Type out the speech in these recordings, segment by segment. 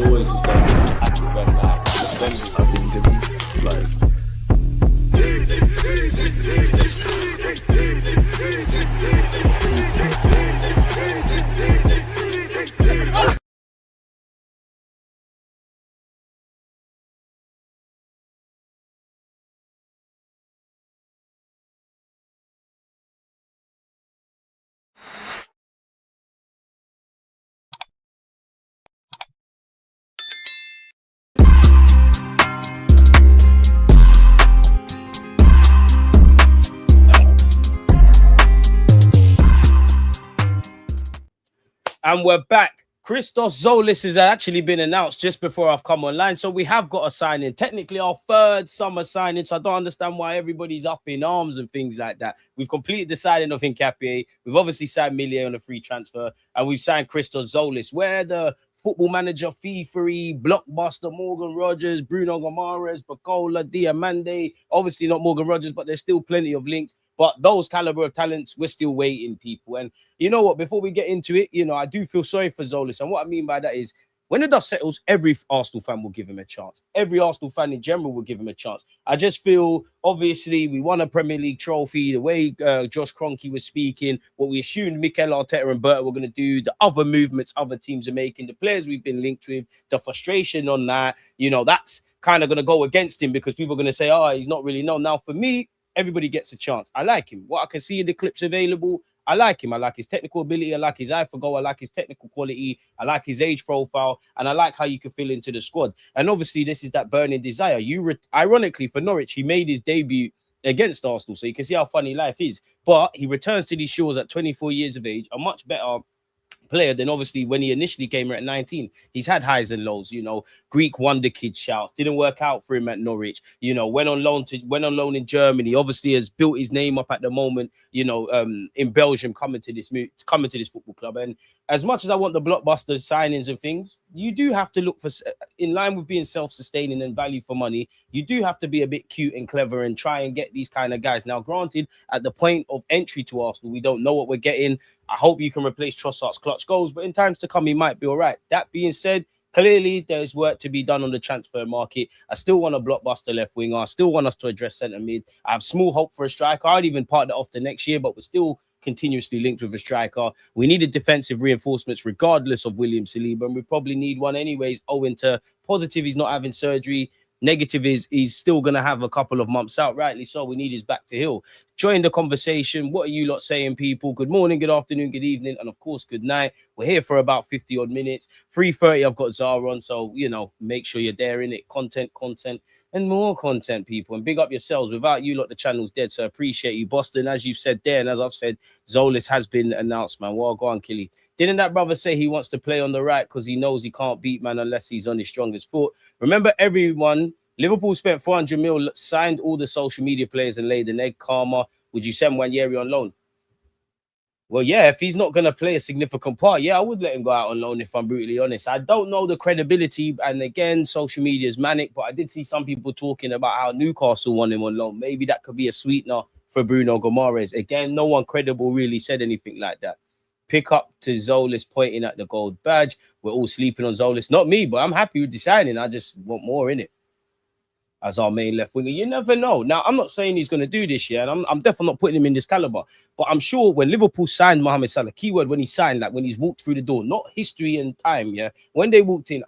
always just going to catch it when I think it's like. And we're back. Christos Tzolis has actually been announced just before I've come online. So we have got a signing. Technically our third summer signing. So I don't understand why everybody's up in arms and things like that. We've completed the signing of Hincapié. We've obviously signed Millie on a free transfer. And we've signed Christos Tzolis. Where the Football Manager, FIFA, Blockbuster, Morgan Rogers, Bruno Gomares, Bacola, Diomande. Obviously not Morgan Rogers, but there's still plenty of links. But those caliber of talents, we're still waiting, people. And you know what? Before we get into it, I do feel sorry for Tzolis. And what I mean by that is when the dust settles, every Arsenal fan will give him a chance. Every Arsenal fan in general will give him a chance. I just feel, obviously, we won a Premier League trophy. The way Josh Kroenke was speaking, what we assumed Mikel Arteta and Berta were going to do, the other movements other teams are making, the players we've been linked with, the frustration on that, that's kind of going to go against him because people are going to say, oh, he's not really known. Now, for me, everybody gets a chance. I like him. What I can see in the clips available, I like him. I like his technical ability. I like his eye for goal. I like his technical quality. I like his age profile. And I like how you can fill into the squad. And obviously, this is that burning desire. Ironically, for Norwich, he made his debut against Arsenal. So you can see how funny life is. But he returns to these shores at 24 years of age, a much better player than obviously when he initially came here at 19. He's had highs and lows, Greek wonder kid shouts, didn't work out for him at Norwich, went on loan in Germany, obviously has built his name up at the moment, in Belgium, coming to this football club. And as much as I want the blockbuster signings and things, you do have to look for, in line with being self-sustaining and value for money, you do have to be a bit cute and clever and try and get these kind of guys. Now, granted, at the point of entry to Arsenal, we don't know what we're getting. I hope you can replace Trossard's clutch goals, but in times to come, he might be all right. That being said, clearly there's work to be done on the transfer market. I still want a blockbuster left winger. I still want us to address centre mid. I have small hope for a striker. I'd even part that off the next year, but we're still continuously linked with a striker. We needed defensive reinforcements regardless of William Saliba, and we probably need one anyways, owing to positive he's not having surgery. Negative is he's still going to have a couple of months out, rightly so. We need his back to heal. Join the conversation. What are you lot saying, people? Good morning, good afternoon, good evening, and of course, good night. We're here for about 50 odd minutes. 3:30, I've got Zara on, so, make sure you're there in it. Content, and more content, people. And big up yourselves. Without you lot, the channel's dead, so I appreciate you. Boston, as you've said there, and as I've said, Tzolis has been announced, man. Well, go on, Killy. Didn't that brother say he wants to play on the right because he knows he can't beat man unless he's on his strongest foot? Remember, everyone, Liverpool spent 400 mil, signed all the social media players and laid an egg. Karma, would you send Wanyeri on loan? Well, yeah, if he's not going to play a significant part, yeah, I would let him go out on loan, if I'm brutally honest. I don't know the credibility, and again, social media is manic, but I did see some people talking about how Newcastle want him on loan. Maybe that could be a sweetener for Bruno Gomares. Again, no one credible really said anything like that. Pick up to Tzolis pointing at the gold badge. We're all sleeping on Tzolis. Not me, but I'm happy with the signing. I just want more in it as our main left winger. You never know. Now, I'm not saying he's going to do this year, and I'm definitely not putting him in this caliber. But I'm sure when Liverpool signed Mohamed Salah, keyword when he signed, like when he's walked through the door, not history and time, yeah. When they walked in,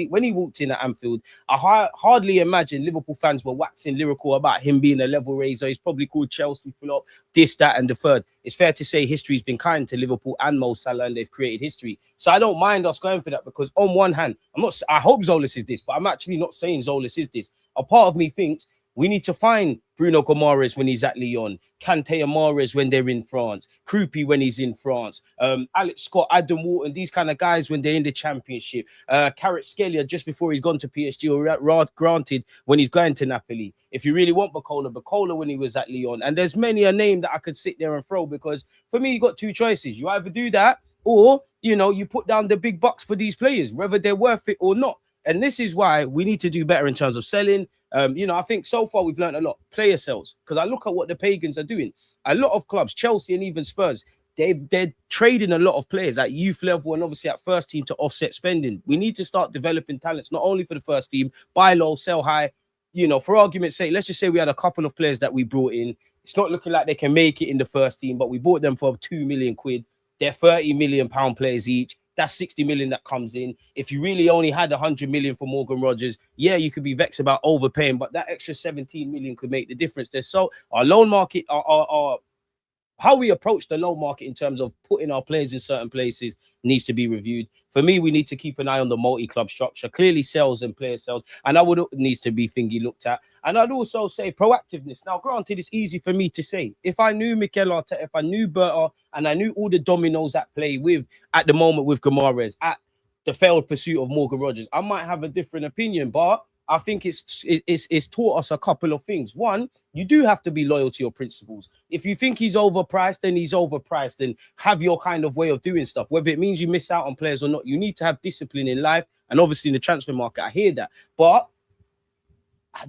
when he walked in at Anfield, I hardly imagine Liverpool fans were waxing lyrical about him being a level raiser. He's probably called Chelsea flop, this, that, and the third. It's fair to say history's been kind to Liverpool and Mo Salah, and they've created history. So I don't mind us going for that because on one hand, I hope Tzolis is this, but I'm actually not saying Tzolis is this. A part of me thinks we need to find Bruno Gomares when he's at Lyon, Kante and Mahrez when they're in France, Krupi when he's in France, Alex Scott, Adam Wharton, these kind of guys when they're in the Championship, Carrot Scalia just before he's gone to PSG, or granted when he's going to Napoli. If you really want Bacola when he was at Lyon. And there's many a name that I could sit there and throw, because for me, you got two choices. You either do that or, you put down the big bucks for these players, whether they're worth it or not. And this is why we need to do better in terms of selling. I think so far we've learned a lot. Player sales, because I look at what the Pagans are doing. A lot of clubs, Chelsea and even Spurs, they're trading a lot of players at youth level and obviously at first team to offset spending. We need to start developing talents, not only for the first team, buy low, sell high. You know, for argument's sake, let's just say we had a couple of players that we brought in. It's not looking like they can make it in the first team, but we bought them for 2 million quid. They're 30 million pound players each. That's 60 million that comes in. If you really only had 100 million for Morgan Rogers, yeah, you could be vexed about overpaying, but that extra 17 million could make the difference there. So our loan market, our how we approach the loan market in terms of putting our players in certain places needs to be reviewed. For me, we need to keep an eye on the multi-club structure. Clearly, sales and player sales, and that would needs to be thingy looked at. And I'd also say proactiveness. Now, granted, it's easy for me to say. If I knew Mikel Arteta, if I knew Berta, and I knew all the dominoes at play with at the moment with Guimaraes, at the failed pursuit of Morgan Rogers, I might have a different opinion, but I think it's taught us a couple of things. One, you do have to be loyal to your principles. If you think he's overpriced, then he's overpriced, and have your kind of way of doing stuff. Whether it means you miss out on players or not, you need to have discipline in life. And obviously in the transfer market, I hear that. But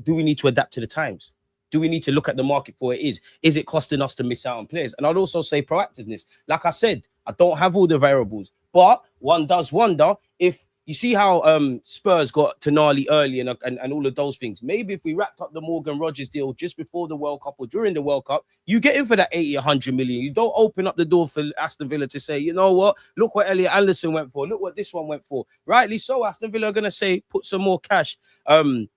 do we need to adapt to the times? Do we need to look at the market for what it is? Is it costing us to miss out on players? And I'd also say proactiveness. Like I said, I don't have all the variables, but one does wonder if you see how Spurs got Tonali early and all of those things. Maybe if we wrapped up the Morgan Rogers deal just before the World Cup or during the World Cup, you get in for that 80, 100 million. You don't open up the door for Aston Villa to say, you know what, look what Elliot Anderson went for. Look what this one went for. Rightly so, Aston Villa are going to say, put some more cash on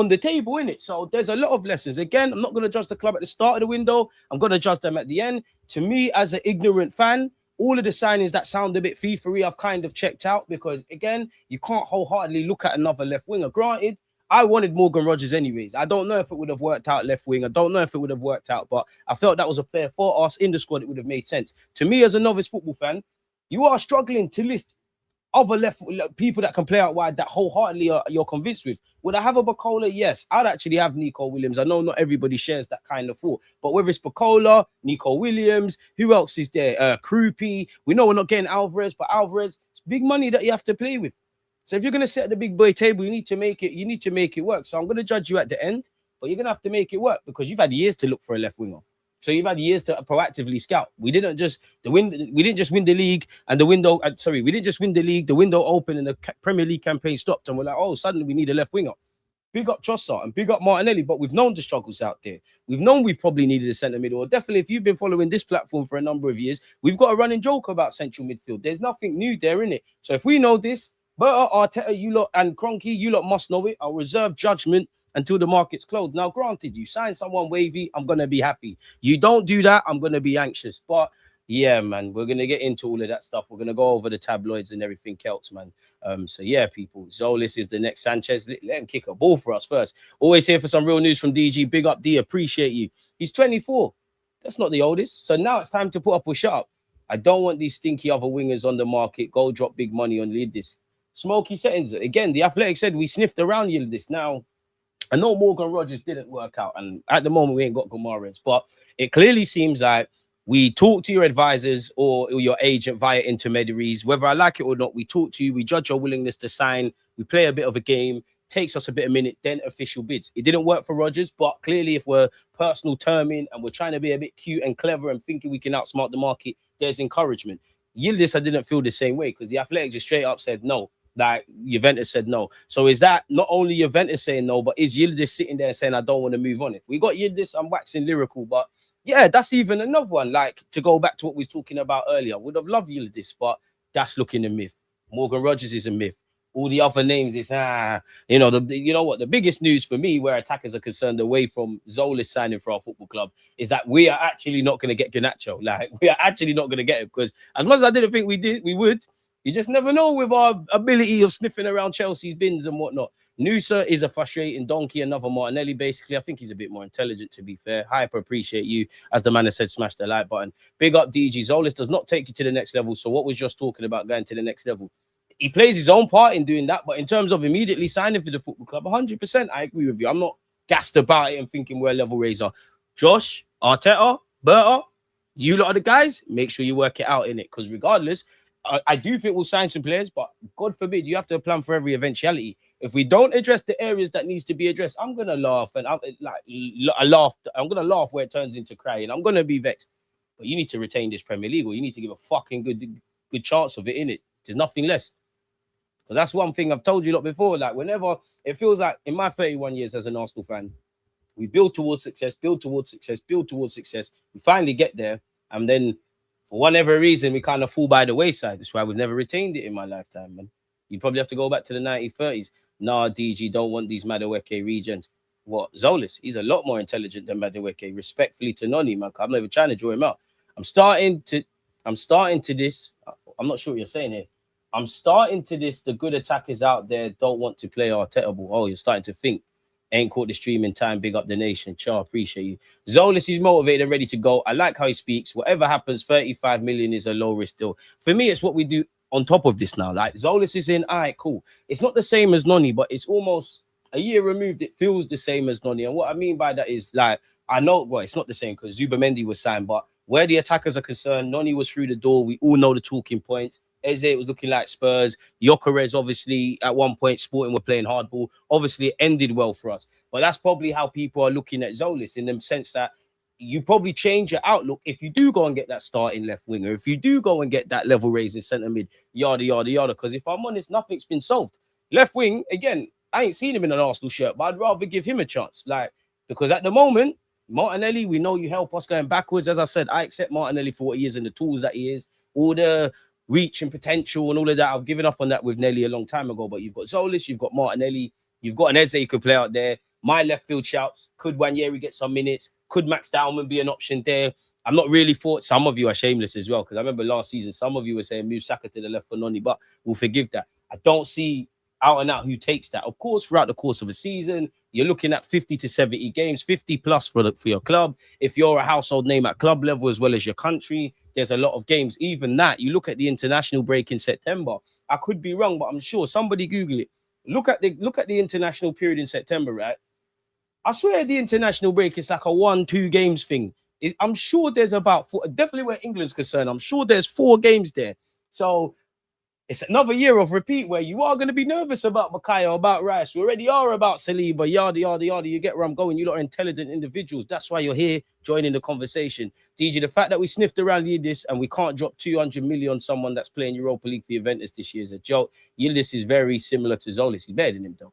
the table, in it. So there's a lot of lessons. Again, I'm not going to judge the club at the start of the window. I'm going to judge them at the end. To me, as an ignorant fan, all of the signings that sound a bit FIFA-y, I've kind of checked out because, again, you can't wholeheartedly look at another left winger. Granted, I wanted Morgan Rogers anyways. I don't know if it would have worked out left wing. I don't know if it would have worked out, but I felt that was a player for us in the squad. It would have made sense. To me, as a novice football fan, you are struggling to list other left people that can play out wide that wholeheartedly you're convinced with. Would I have a Bacola? Yes. I'd actually have Nico Williams. I know not everybody shares that kind of thought, but whether it's Bacola, Nico Williams, who else is there? Krupi. We know we're not getting Alvarez, but Alvarez, it's big money that you have to play with. So if you're going to sit at the big boy table, you need to make it work. So I'm going to judge you at the end, but you're going to have to make it work because you've had years to look for a left winger. So you've had years to proactively scout. We didn't just win the league and the window. We didn't just win the league. The window opened and the Premier League campaign stopped, and we're like, oh, suddenly we need a left winger. Big up Trossard and big up Martinelli, but we've known the struggles out there. We've known we've probably needed a centre middle. Or definitely, if you've been following this platform for a number of years, we've got a running joke about central midfield. There's nothing new there, innit? So if we know this, Berta, Arteta, you lot, and Kroenke, you lot must know it. I'll reserve judgment until the market's closed. Now, granted, you sign someone wavy, I'm going to be happy. You don't do that, I'm going to be anxious. But yeah, man, we're going to get into all of that stuff. We're going to go over the tabloids and everything else, man. So yeah, people, Tzolis is the next Sanchez. Let him kick a ball for us first. Always here for some real news from DG. Big up D, appreciate you. He's 24. That's not the oldest. So now it's time to put up or shut up. I don't want these stinky other wingers on the market. Go drop big money on Yildiz. Smoky settings. Again, the Athletic said we sniffed around Yildiz. Now, I know Morgan Rogers didn't work out, and at the moment we ain't got Guimaraes, but it clearly seems like we talk to your advisors or your agent via intermediaries. Whether I like it or not, we talk to you, we judge your willingness to sign, we play a bit of a game, takes us a bit of minute, then official bids. It didn't work for Rogers, but clearly if we're personal terming and we're trying to be a bit cute and clever and thinking we can outsmart the market, there's encouragement. Yildiz, I didn't feel the same way because the Athletic just straight up said no. Like Juventus said no. So is that not only Juventus saying no, but is Yildiz sitting there saying I don't want to move on? If we got Yildiz, I'm waxing lyrical, but yeah, that's even another one. Like to go back to what we was talking about earlier, would have loved Yildiz, but that's looking a myth. Morgan Rogers is a myth. All the other names is you know what? The biggest news for me, where attackers are concerned, away from Tzolis signing for our football club, is that we are actually not going to get Garnacho. Like we are actually not going to get him because as much as I didn't think we would. You just never know with our ability of sniffing around Chelsea's bins and whatnot. Noosa is a frustrating donkey, another Martinelli, basically. I think he's a bit more intelligent, to be fair. Hyper appreciate you. As the man has said, smash the like button. Big up DG. Tzolis does not take you to the next level. So what was just talking about going to the next level? He plays his own part in doing that. But in terms of immediately signing for the football club, 100%, I agree with you. I'm not gassed about it and thinking we're a level raiser. Josh, Arteta, Berta, you lot are the guys. Make sure you work it out in it. Because regardless, I do think we'll sign some players, but God forbid, you have to plan for every eventuality. If we don't address the areas that needs to be addressed, I'm gonna laugh, and I'm gonna laugh where it turns into crying. I'm gonna be vexed. but you need to retain this Premier League, or you need to give a fucking good chance of it, innit? There's nothing less. Because that's one thing I've told you lot before. Like, whenever it feels like in my 31 years as an Arsenal fan, we build towards success, build towards success, build towards success. We finally get there, and then for whatever reason, we kind of fall by the wayside. That's why we've never retained it in my lifetime, man. You probably have to go back to the 1930s. Nah, DG, don't want these Madueke regions. What? Tzolis, he's a lot more intelligent than Madueke. Respectfully to Noni, man. I'm not even trying to draw him out. I'm starting to this. I'm not sure what you're saying here. I'm starting to this. The good attackers out there don't want to play Arteta ball. Oh, you're starting to think. Ain't caught the stream in time. Big up the nation. Char, appreciate you. Tzolis is motivated and ready to go. I like how he speaks. Whatever happens, 35 million is a low risk deal. For me, it's what we do on top of this now. Like, Tzolis is in. All right, cool. It's not the same as Noni, but it's almost a year removed. It feels the same as Noni. And what I mean by that is, like, I know, well, it's not the same because DIOMANDE was signed, but where the attackers are concerned, Noni was through the door. We all know the talking points. Eze was looking like Spurs. Gyökeres, obviously, at one point, Sporting were playing hardball. Obviously, it ended well for us. But that's probably how people are looking at Tzolis, in the sense that you probably change your outlook if you do go and get that starting left winger, if you do go and get that level raising centre mid, yada, yada, yada. Because if I'm honest, nothing's been solved. Left wing, again, I ain't seen him in an Arsenal shirt, but I'd rather give him a chance. Like, because at the moment, Martinelli, we know you help us going backwards. As I said, I accept Martinelli for what he is and the tools that he is. All the reach and potential and all of that. I've given up on that with Nelly a long time ago. But you've got Tzolis, you've got Martinelli, you've got an Eze who could play out there. My left field shouts. Could Wanyeri get some minutes? Could Max Dowman be an option there? I'm not really thought. Some of you are shameless as well, because I remember last season, some of you were saying move Saka to the left for Noni, but we'll forgive that. I don't see out and out who takes that. Of course, throughout the course of a season, you're looking at 50 to 70 games, 50 plus for your club. If you're a household name at club level as well as your country, there's a lot of games. Even that, you look at the international break in September. I could be wrong, but I'm sure somebody Google it. Look at the international period in September, right? I swear the international break is like a 1-2 games thing. I'm sure there's about 4, definitely where England's concerned. I'm sure there's 4 games there. So it's another year of repeat where you are going to be nervous about Bukayo, about Rice. You already are about Saliba, yada, yada, yada. You get where I'm going. You lot are intelligent individuals. That's why you're here joining the conversation. DG, the fact that we sniffed around Yildiz and we can't drop 200 million on someone that's playing Europa League for Juventus this year is a joke. Yildiz is very similar to Tzolis. He's better than him, though.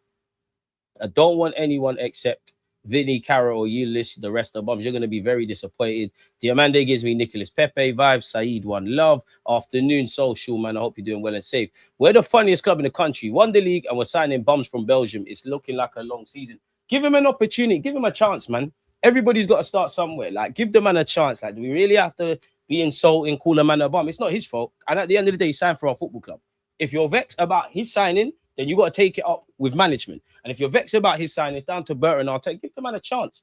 I don't want anyone except Vinny, Carroll, or Yildiz, the rest of the bums. You're going to be very disappointed. Diomande gives me Nicholas Pepe vibes. Saeed, one love. Afternoon social, man. I hope you're doing well and safe. We're the funniest club in the country. Won the league and we're signing bums from Belgium. It's looking like a long season. Give him an opportunity. Give him a chance, man. Everybody's got to start somewhere. Like, give the man a chance. Like, do we really have to be insulting, call a man a bum? It's not his fault. And at the end of the day, he signed for our football club. If you're vexed about his signing, then you got to take it up with management. And if you're vexed about his signing, it's down to Burton. I'll give the man a chance.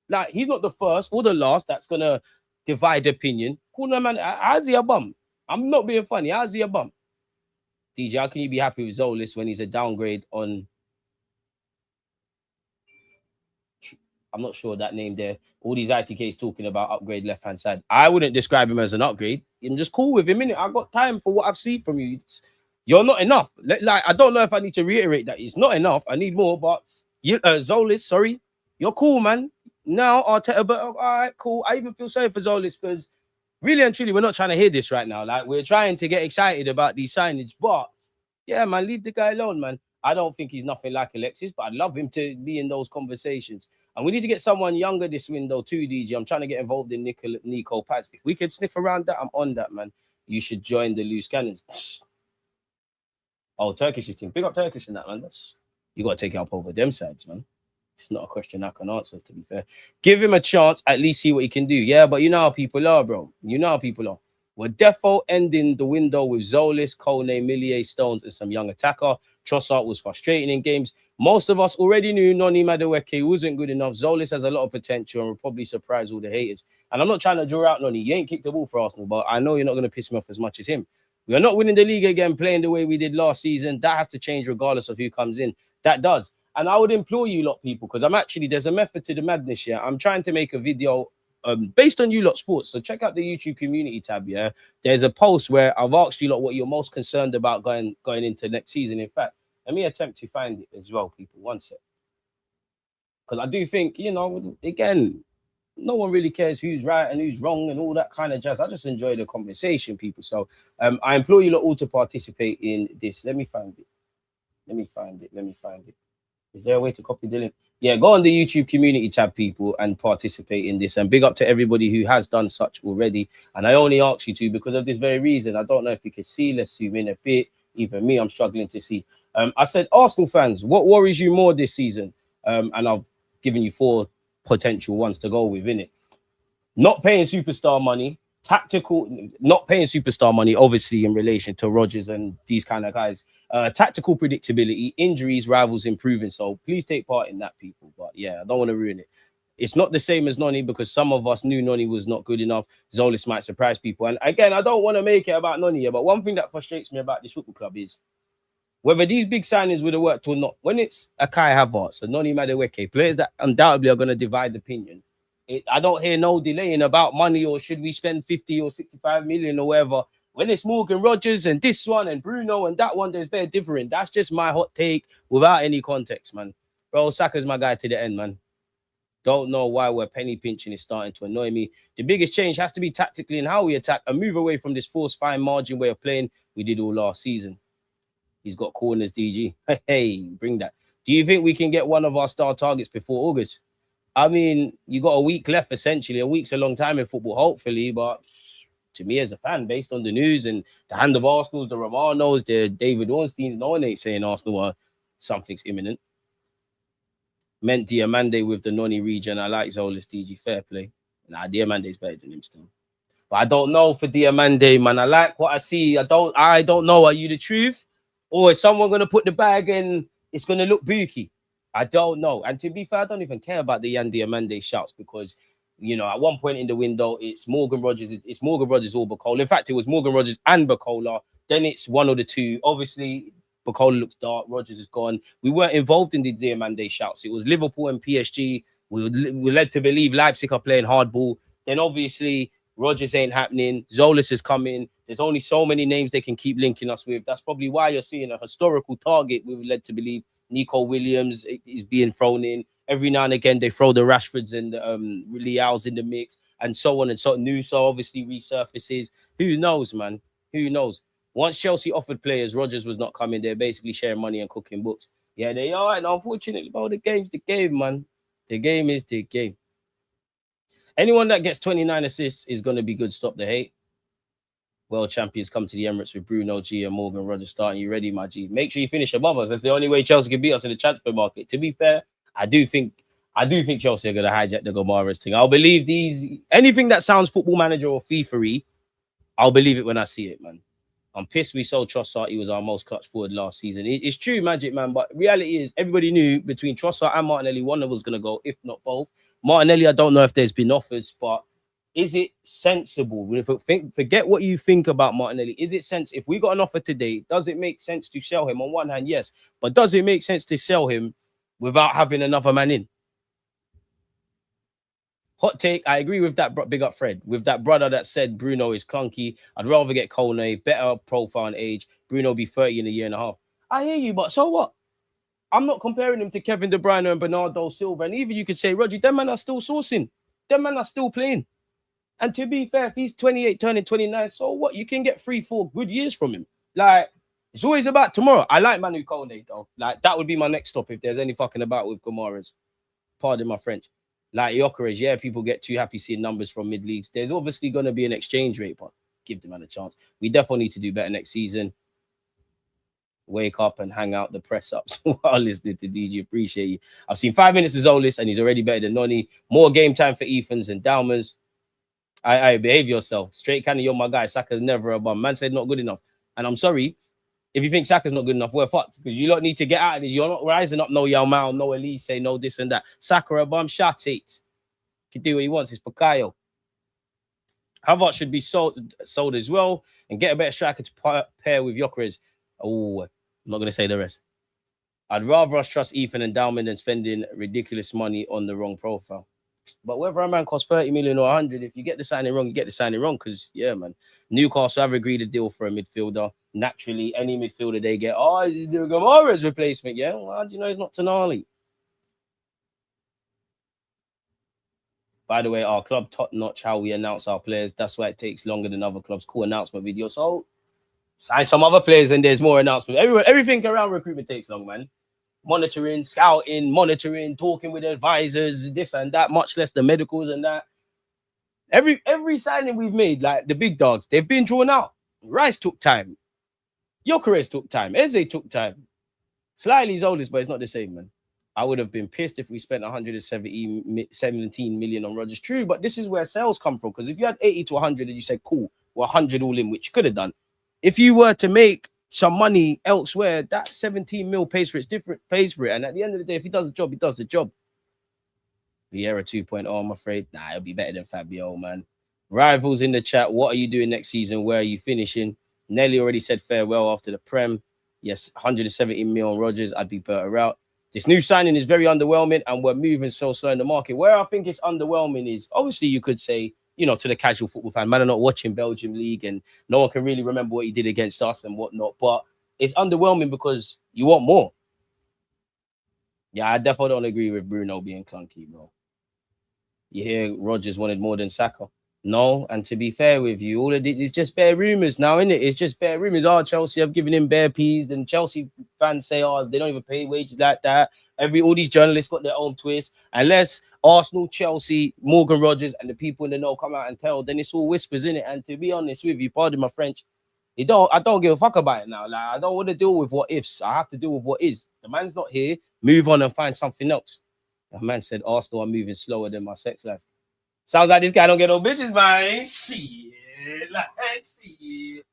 Like, he's not the first or the last that's going to divide opinion. Call the man, how's he a bum? I'm not being funny. How's he a bum? DJ, how can you be happy with Tzolis when he's a downgrade on... I'm not sure that name there. All these ITKs talking about upgrade left-hand side. I wouldn't describe him as an upgrade. I'm just cool with him, innit? I got time for what I've seen from you. You're not enough. Like, I don't know if I need to reiterate that. It's not enough. I need more, but Tzolis, sorry. You're cool, man. Now, Arteta, but all right, cool. I even feel sorry for Tzolis because really and truly, we're not trying to hear this right now. Like, we're trying to get excited about these signings, but yeah, man, leave the guy alone, man. I don't think he's nothing like Alexis, but I'd love him to be in those conversations. And we need to get someone younger this window too, DJ. I'm trying to get involved in Nico Paz. If we could sniff around that, I'm on that, man. You should join the loose cannons. Oh, Turkish team. Big up Turkish in that, man. You got to take it up over them sides, man. It's not a question I can answer, to be fair. Give him a chance, at least see what he can do. Yeah, but you know how people are, bro. You know how people are. We're defo ending the window with Tzolis, Kone, Millier, Stones, and some young attacker. Trossard was frustrating in games. Most of us already knew Noni Madueke wasn't good enough. Tzolis has a lot of potential and will probably surprise all the haters. And I'm not trying to draw out Noni. You ain't kicked the ball for Arsenal, but I know you're not going to piss me off as much as him. We are not winning the league again, playing the way we did last season. That has to change regardless of who comes in. That does. And I would implore you lot, people, because there's a method to the madness here. I'm trying to make a video based on you lot's thoughts. So check out the YouTube community tab, yeah? There's a post where I've asked you lot what you're most concerned about going into next season. In fact, let me attempt to find it as well, people. One sec. Because I do think, you know, again, no one really cares who's right and who's wrong and all that kind of jazz. I just enjoy the conversation, people. So I implore you lot all to participate in this. Let me find it. Let me find it. Let me find it. Is there a way to copy the link? Yeah, go on the YouTube community tab, people, and participate in this. And big up to everybody who has done such already. And I only ask you to because of this very reason. I don't know if you can see. Let's zoom in a bit. Even me, I'm struggling to see. I said, Arsenal fans, what worries you more this season? And I've given you 4 potential ones to go with, innit? Not paying superstar money, not paying superstar money, obviously, in relation to Rodgers and these kind of guys. Tactical predictability, injuries, rivals improving. So please take part in that, people. But yeah, I don't want to ruin it. It's not the same as Noni because some of us knew Noni was not good enough. Tzolis might surprise people. And again, I don't want to make it about Noni here, but one thing that frustrates me about this football club is whether these big signings would have worked or not. When it's a Kai Havertz, a Noni Madueke, players that undoubtedly are going to divide opinion, I don't hear no delaying about money or should we spend 50 or 65 million or whatever. When it's Morgan Rodgers and this one and Bruno and that one, there's very different. That's just my hot take without any context, man. Bro, Saka's my guy to the end, man. Don't know why we're penny pinching is starting to annoy me. The biggest change has to be tactically in how we attack and move away from this forced fine margin way of playing we did all last season. He's got corners, DG. Hey, bring that. Do you think we can get one of our star targets before August? I mean, you got a week left, essentially. A week's a long time in football, hopefully. But to me as a fan, based on the news and the hand of Arsenal, the Romanos, the David Ornstein, no one ain't saying Arsenal are something's imminent. Meant Diomande with the Noni region. I like Tzolis, DG. Fair play. Nah, Diamande's better than him still. But I don't know for Diomande, man. I like what I see. I don't know. Are you the truth? Or is someone going to put the bag and it's going to look booky? I don't know. And to be fair, I don't even care about the Yan Diomande shouts because, you know, at one point in the window, it's Morgan Rodgers. It's Morgan Rodgers or Bacola. In fact, it was Morgan Rodgers and Bacola. Then it's one of the two. Obviously, Bacola looks dark. Rodgers is gone. We weren't involved in the Diomande shouts. It was Liverpool and PSG. We were led to believe Leipzig are playing hardball. Then obviously, Rodgers ain't happening. Tzolis is coming. There's only so many names they can keep linking us with. That's probably why you're seeing a historical target. We were led to believe Nico Williams is being thrown in. Every now and again, they throw the Rashfords and Leao's in the mix and so on and so on. So obviously resurfaces. Who knows, man? Who knows? Once Chelsea offered players, Rodgers was not coming. They're basically sharing money and cooking books. Yeah, they are. And unfortunately, bro, the game's the game, man. The game is the game. Anyone that gets 29 assists is going to be good. Stop the hate. World champions come to the Emirates with Bruno G and Morgan Rodgers starting. You ready, my G? Make sure you finish above us. That's the only way Chelsea can beat us in the transfer market. To be fair, I do think Chelsea are going to hijack the Gomaras thing. I'll believe anything that sounds football manager or FIFA-y, I'll believe it when I see it, man. I'm pissed we sold Trossard. He was our most clutch forward last season. It's true, Magic, man. But reality is, everybody knew between Trossard and Martinelli, one of us was going to go, if not both. Martinelli, I don't know if there's been offers, but is it sensible? Forget what you think about Martinelli. Is it sensible? If we got an offer today, does it make sense to sell him? On one hand, yes. But does it make sense to sell him without having another man in? Hot take, I agree with that. Big up Fred. With that brother that said Bruno is clunky. I'd rather get Kone, better profile and age. Bruno be 30 in a year and a half. I hear you, but so what? I'm not comparing him to Kevin De Bruyne and Bernardo Silva. And even you could say, Roger, them men are still sourcing. Them men are still playing. And to be fair, if he's 28, turning 29, so what? You can get 3-4 good years from him. Like, it's always about tomorrow. I like Manu Kone, though. Like, that would be my next stop if there's any fucking about with Gomaras. Pardon my French. Like Gyökeres, yeah, people get too happy seeing numbers from mid-leagues. There's obviously going to be an exchange rate, but give the man a chance. We definitely need to do better next season. Wake up and hang out the press-ups while listening to DG. Appreciate you. I've seen 5 minutes of Tzolis, and he's already better than Noni. More game time for Ethans and Dalmers. I behave yourself. Straight cannon, you're my guy. Saka's never a bum. Man said not good enough. And I'm sorry, if you think Saka's not good enough, we're fucked. Because you lot need to get out of this. You're not rising up no Yao Mao, no Elise, no this and that. Saka a bum, shut it. He can do what he wants. It's Pakayo. Havertz should be sold as well and get a better striker to pair with Gyökeres. Oh, I'm not going to say the rest. I'd rather us trust Ethan and Dalman than spending ridiculous money on the wrong profile. But whether a man costs 30 million or 100, if you get the signing wrong, you get the signing wrong. Because, yeah, man, Newcastle have agreed a deal for a midfielder. Naturally, any midfielder they get, he's the Gomaras replacement. Yeah, well, how do you know he's not Tonali? By the way, our club top notch how we announce our players. That's why it takes longer than other clubs. Cool announcement video. So sign some other players and there's more announcements. Everything around recruitment takes long, man. Monitoring, scouting, talking with advisors, this and that, much less the medicals and that. Every signing we've made, like the big dogs, they've been drawn out. Rice took time. Gyökeres took time. Eze took time. Slightly Tzolis, but it's not the same, man. I would have been pissed if we spent 117 million on Rodgers. True, but this is where sales come from. Because if you had 80 to 100 and you said, cool, we're 100 all in, which you could have done. If you were to make some money elsewhere, that 17 mil pays for it. And at the end of the day, if he does the job, he does the job. Vieira 2.0, I'm afraid. Nah, it'll be better than Fabio, man. Rivals in the chat. What are you doing next season? Where are you finishing? Nelly already said farewell after the Prem. Yes, 170 mil on Rodgers. I'd be better out. This new signing is very underwhelming and we're moving so slow in the market. Where I think it's underwhelming is, obviously you could say, you know, to the casual football fan, man, I'm not watching Belgium League and no one can really remember what he did against us and whatnot. But it's underwhelming because you want more. Yeah, I definitely don't agree with Bruno being clunky, bro. You hear Rodgers wanted more than Saka. No, and to be fair with you, all of it is just bare rumours now, isn't it? It's just bare rumours. Oh, Chelsea have given him bare peas. Then Chelsea fans say, oh, they don't even pay wages like that. All these journalists got their own twist. Unless Arsenal, Chelsea, Morgan Rodgers, and the people in the know come out and tell, then it's all whispers, innit? And to be honest with you, pardon my French, I don't give a fuck about it now. Like, I don't want to deal with what ifs. I have to deal with what is. The man's not here. Move on and find something else. The man said Arsenal are moving slower than my sex life. Sounds like this guy don't get no bitches, man. Shit. Like, shit.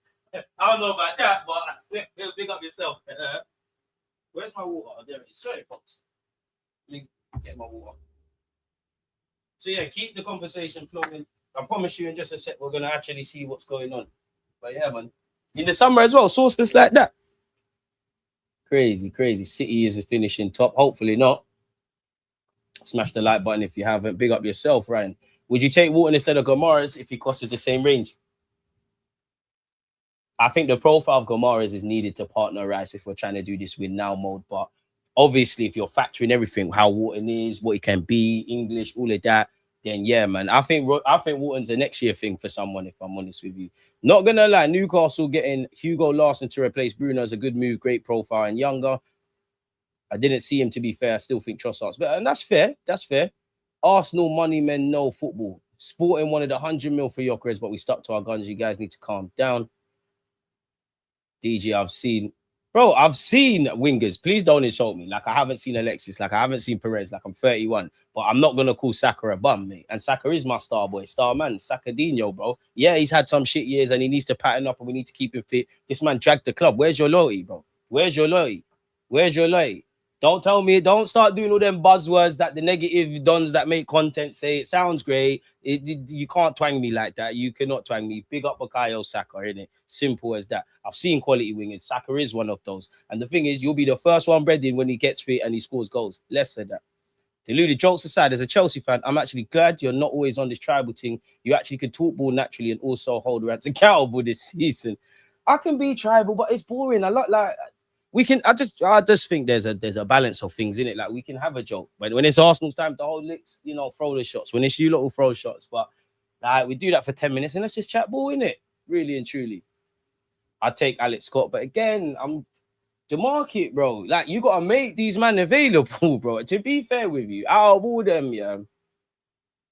I don't know about that, but big up yourself. Where's my water? There it is. Sorry, folks. Let me get my water. So, yeah, keep the conversation flowing. I promise you in just a sec, we're going to actually see what's going on. But, yeah, man. In the summer as well, sourceless like that. Crazy, crazy. City is finishing top. Hopefully not. Smash the like button if you haven't. Big up yourself, Ryan. Would you take Wharton instead of Gomares if he costs the same range? I think the profile of Gomares is needed to partner Rice if we're trying to do this with now mode. But obviously, if you're factoring everything, how Wharton is, what he can be, English, all of that, then yeah, man. I think Wharton's a next year thing for someone, if I'm honest with you. Not gonna lie, Newcastle getting Hugo Larsson to replace Bruno is a good move, great profile and younger. I didn't see him, to be fair. I still think Trossard's better, and that's fair. That's fair. Arsenal money men know football. Sporting wanted 100 mil for Gyökeres, but we stuck to our guns. You guys need to calm down. DG, I've seen wingers. Please don't insult me. Like, I haven't seen Alexis. Like, I haven't seen Perez. Like, I'm 31. But I'm not going to call Saka a bum, mate. And Saka is my star boy, star man. Sakadinho, bro. Yeah, he's had some shit years and he needs to pattern up and we need to keep him fit. This man dragged the club. Where's your loyalty, bro? Where's your loyalty? Where's your loyalty? Don't tell me, don't start doing all them buzzwords that the negative dons that make content say. It sounds great. You can't twang me like that. You cannot twang me. Big up Bukayo Saka, innit? Simple as that. I've seen quality wingers. Saka is one of those. And the thing is, you'll be the first one bred in when he gets fit and he scores goals. Less of that. Deluded, jokes aside, as a Chelsea fan, I'm actually glad you're not always on this tribal thing. You actually can talk ball naturally and also hold Rants accountable this season. I can be tribal, but it's boring. I just think there's a balance of things in it. Like, we can have a joke when it's Arsenal's time to hold licks, you know, throw the shots. When it's you lot will throw shots, but like, we do that for 10 minutes and let's just chat ball in it. Really and truly, I take Alex Scott, but again, I'm the market, bro. Like, you gotta make these men available, bro. To be fair with you, out of all them, yeah,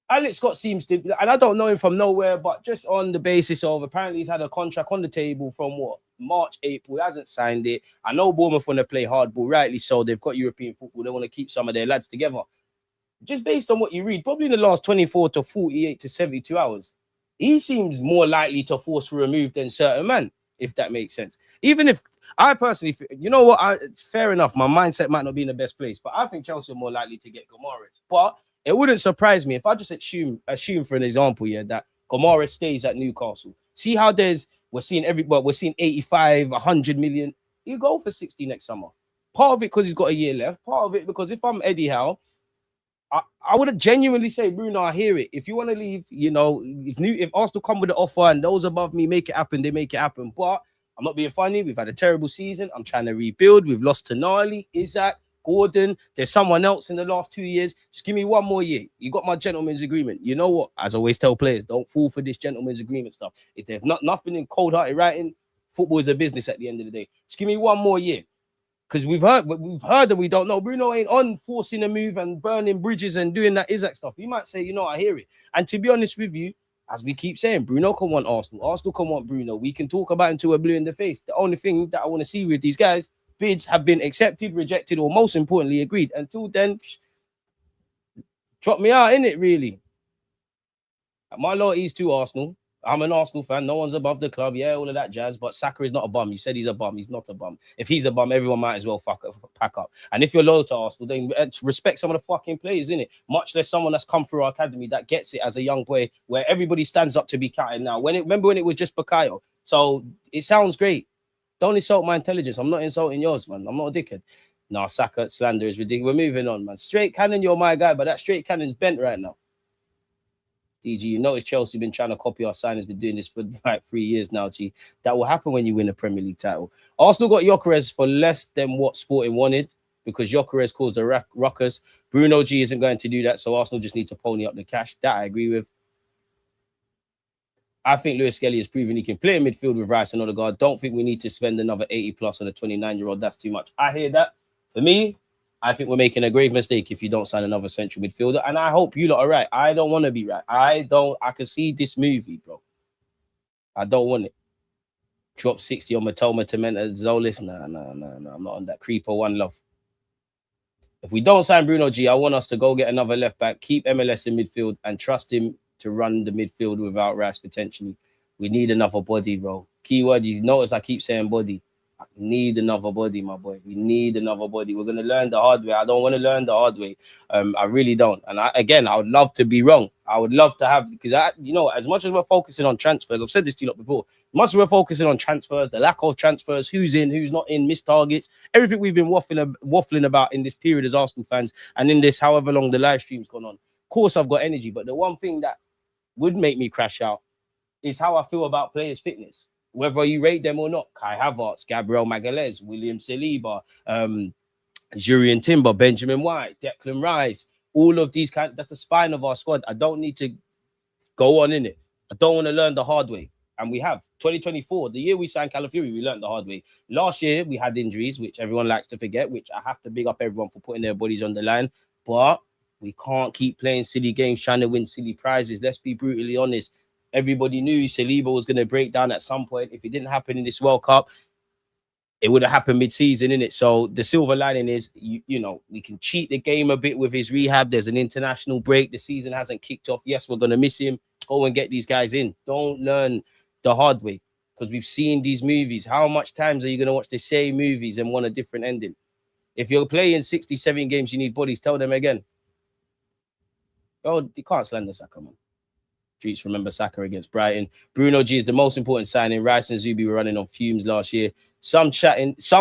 Alex Scott seems to, and I don't know him from nowhere, but just on the basis of apparently he's had a contract on the table from what? March, April, he hasn't signed it. I know Bournemouth want to play hardball, rightly so. They've got European football. They want to keep some of their lads together. Just based on what you read, probably in the last 24 to 48 to 72 hours, he seems more likely to force for a move than certain man, if that makes sense. Even if I personally, you know what, fair enough, my mindset might not be in the best place, but I think Chelsea are more likely to get Gomares. But it wouldn't surprise me if I just assume for an example, yeah, that Gomares stays at Newcastle. See how we're seeing 85, 100 million. You go for 60 next summer. Part of it because he's got a year left. Part of it because if I'm Eddie Howe, I would genuinely say, Bruno, I hear it. If you want to leave, you know, if Arsenal come with an offer and those above me make it happen, they make it happen. But I'm not being funny. We've had a terrible season. I'm trying to rebuild. We've lost to Tonali, Isaac. Gordon, there's someone else in the last 2 years. Just give me one more year. You got my gentleman's agreement. You know what? As I always tell players, don't fall for this gentleman's agreement stuff. If there's nothing in cold-hearted writing, football is a business at the end of the day. Just give me one more year. Because we've heard and we don't know. Bruno ain't on forcing a move and burning bridges and doing that Isaac stuff. You might say, you know, I hear it. And to be honest with you, as we keep saying, Bruno can want Arsenal. Arsenal can want Bruno. We can talk about him till we're blue in the face. The only thing that I want to see with these guys, bids have been accepted, rejected, or most importantly, agreed. Until then, drop me out, innit, really? My loyalty is to Arsenal. I'm an Arsenal fan. No one's above the club. Yeah, all of that jazz. But Saka is not a bum. You said he's a bum. He's not a bum. If he's a bum, everyone might as well pack up. And if you're loyal to Arsenal, then respect some of the fucking players, innit? Much less someone that's come through our academy that gets it as a young boy, where everybody stands up to be counted now. Remember when it was just Bukayo? So it sounds great. Don't insult my intelligence. I'm not insulting yours, man. I'm not a dickhead. No, Saka slander is ridiculous. We're moving on, man. Straight cannon, you're my guy, but that straight cannon's bent right now. DG, you notice Chelsea been trying to copy our signings, been doing this for like 3 years now, G. That will happen when you win a Premier League title. Arsenal got Gyökeres for less than what Sporting wanted because Gyökeres caused the ruckus. Bruno G isn't going to do that, so Arsenal just need to pony up the cash. That I agree with. I think Lewis Skelly has proven he can play in midfield with Rice and Odegaard. Don't think we need to spend another 80 plus on a 29-year-old. That's too much. I hear that. For me, I think we're making a grave mistake if you don't sign another central midfielder. And I hope you lot are right. I don't want to be right. I can see this movie, bro. I don't want it. Drop 60 on Matoma, Tamenta, Tzolis. Nah. I'm not on that. Creeper, one love. If we don't sign Bruno G, I want us to go get another left back, keep MLS in midfield, and trust him to run the midfield without Rice potentially. We need another body, bro. Keyword, you notice I keep saying body. I need another body, my boy. We need another body. We're going to learn the hard way. I don't want to learn the hard way. I really don't. And I would love to be wrong. I would love to have, because as much as we're focusing on transfers, I've said this to you lot before, as much as we're focusing on transfers, the lack of transfers, who's in, who's not in, missed targets, everything we've been waffling about in this period as Arsenal fans, and in this however long the live stream's gone on. Of course, I've got energy, but the one thing that would make me crash out is how I feel about players' fitness. Whether you rate them or not, Kai Havertz, Gabriel Magalhaes, William Saliba, Jurriën Timber, Benjamin White, Declan Rice, all of these that's the spine of our squad. I don't need to go on in it. I don't want to learn the hard way. And we have. 2024, the year we signed Calafiori, we learned the hard way. Last year, we had injuries, which everyone likes to forget, which I have to big up everyone for putting their bodies on the line. But we can't keep playing silly games, trying to win silly prizes. Let's be brutally honest. Everybody knew Saliba was going to break down at some point. If it didn't happen in this World Cup, it would have happened mid-season, innit? So the silver lining is, you know, we can cheat the game a bit with his rehab. There's an international break. The season hasn't kicked off. Yes, we're going to miss him. Go and get these guys in. Don't learn the hard way because we've seen these movies. How much times are you going to watch the same movies and want a different ending? If you're playing 67 games, you need bodies. Tell them again. Oh, you can't slander Saka, man. Streets remember Saka against Brighton. Bruno G is the most important signing. Rice and Zubi were running on fumes last year. Some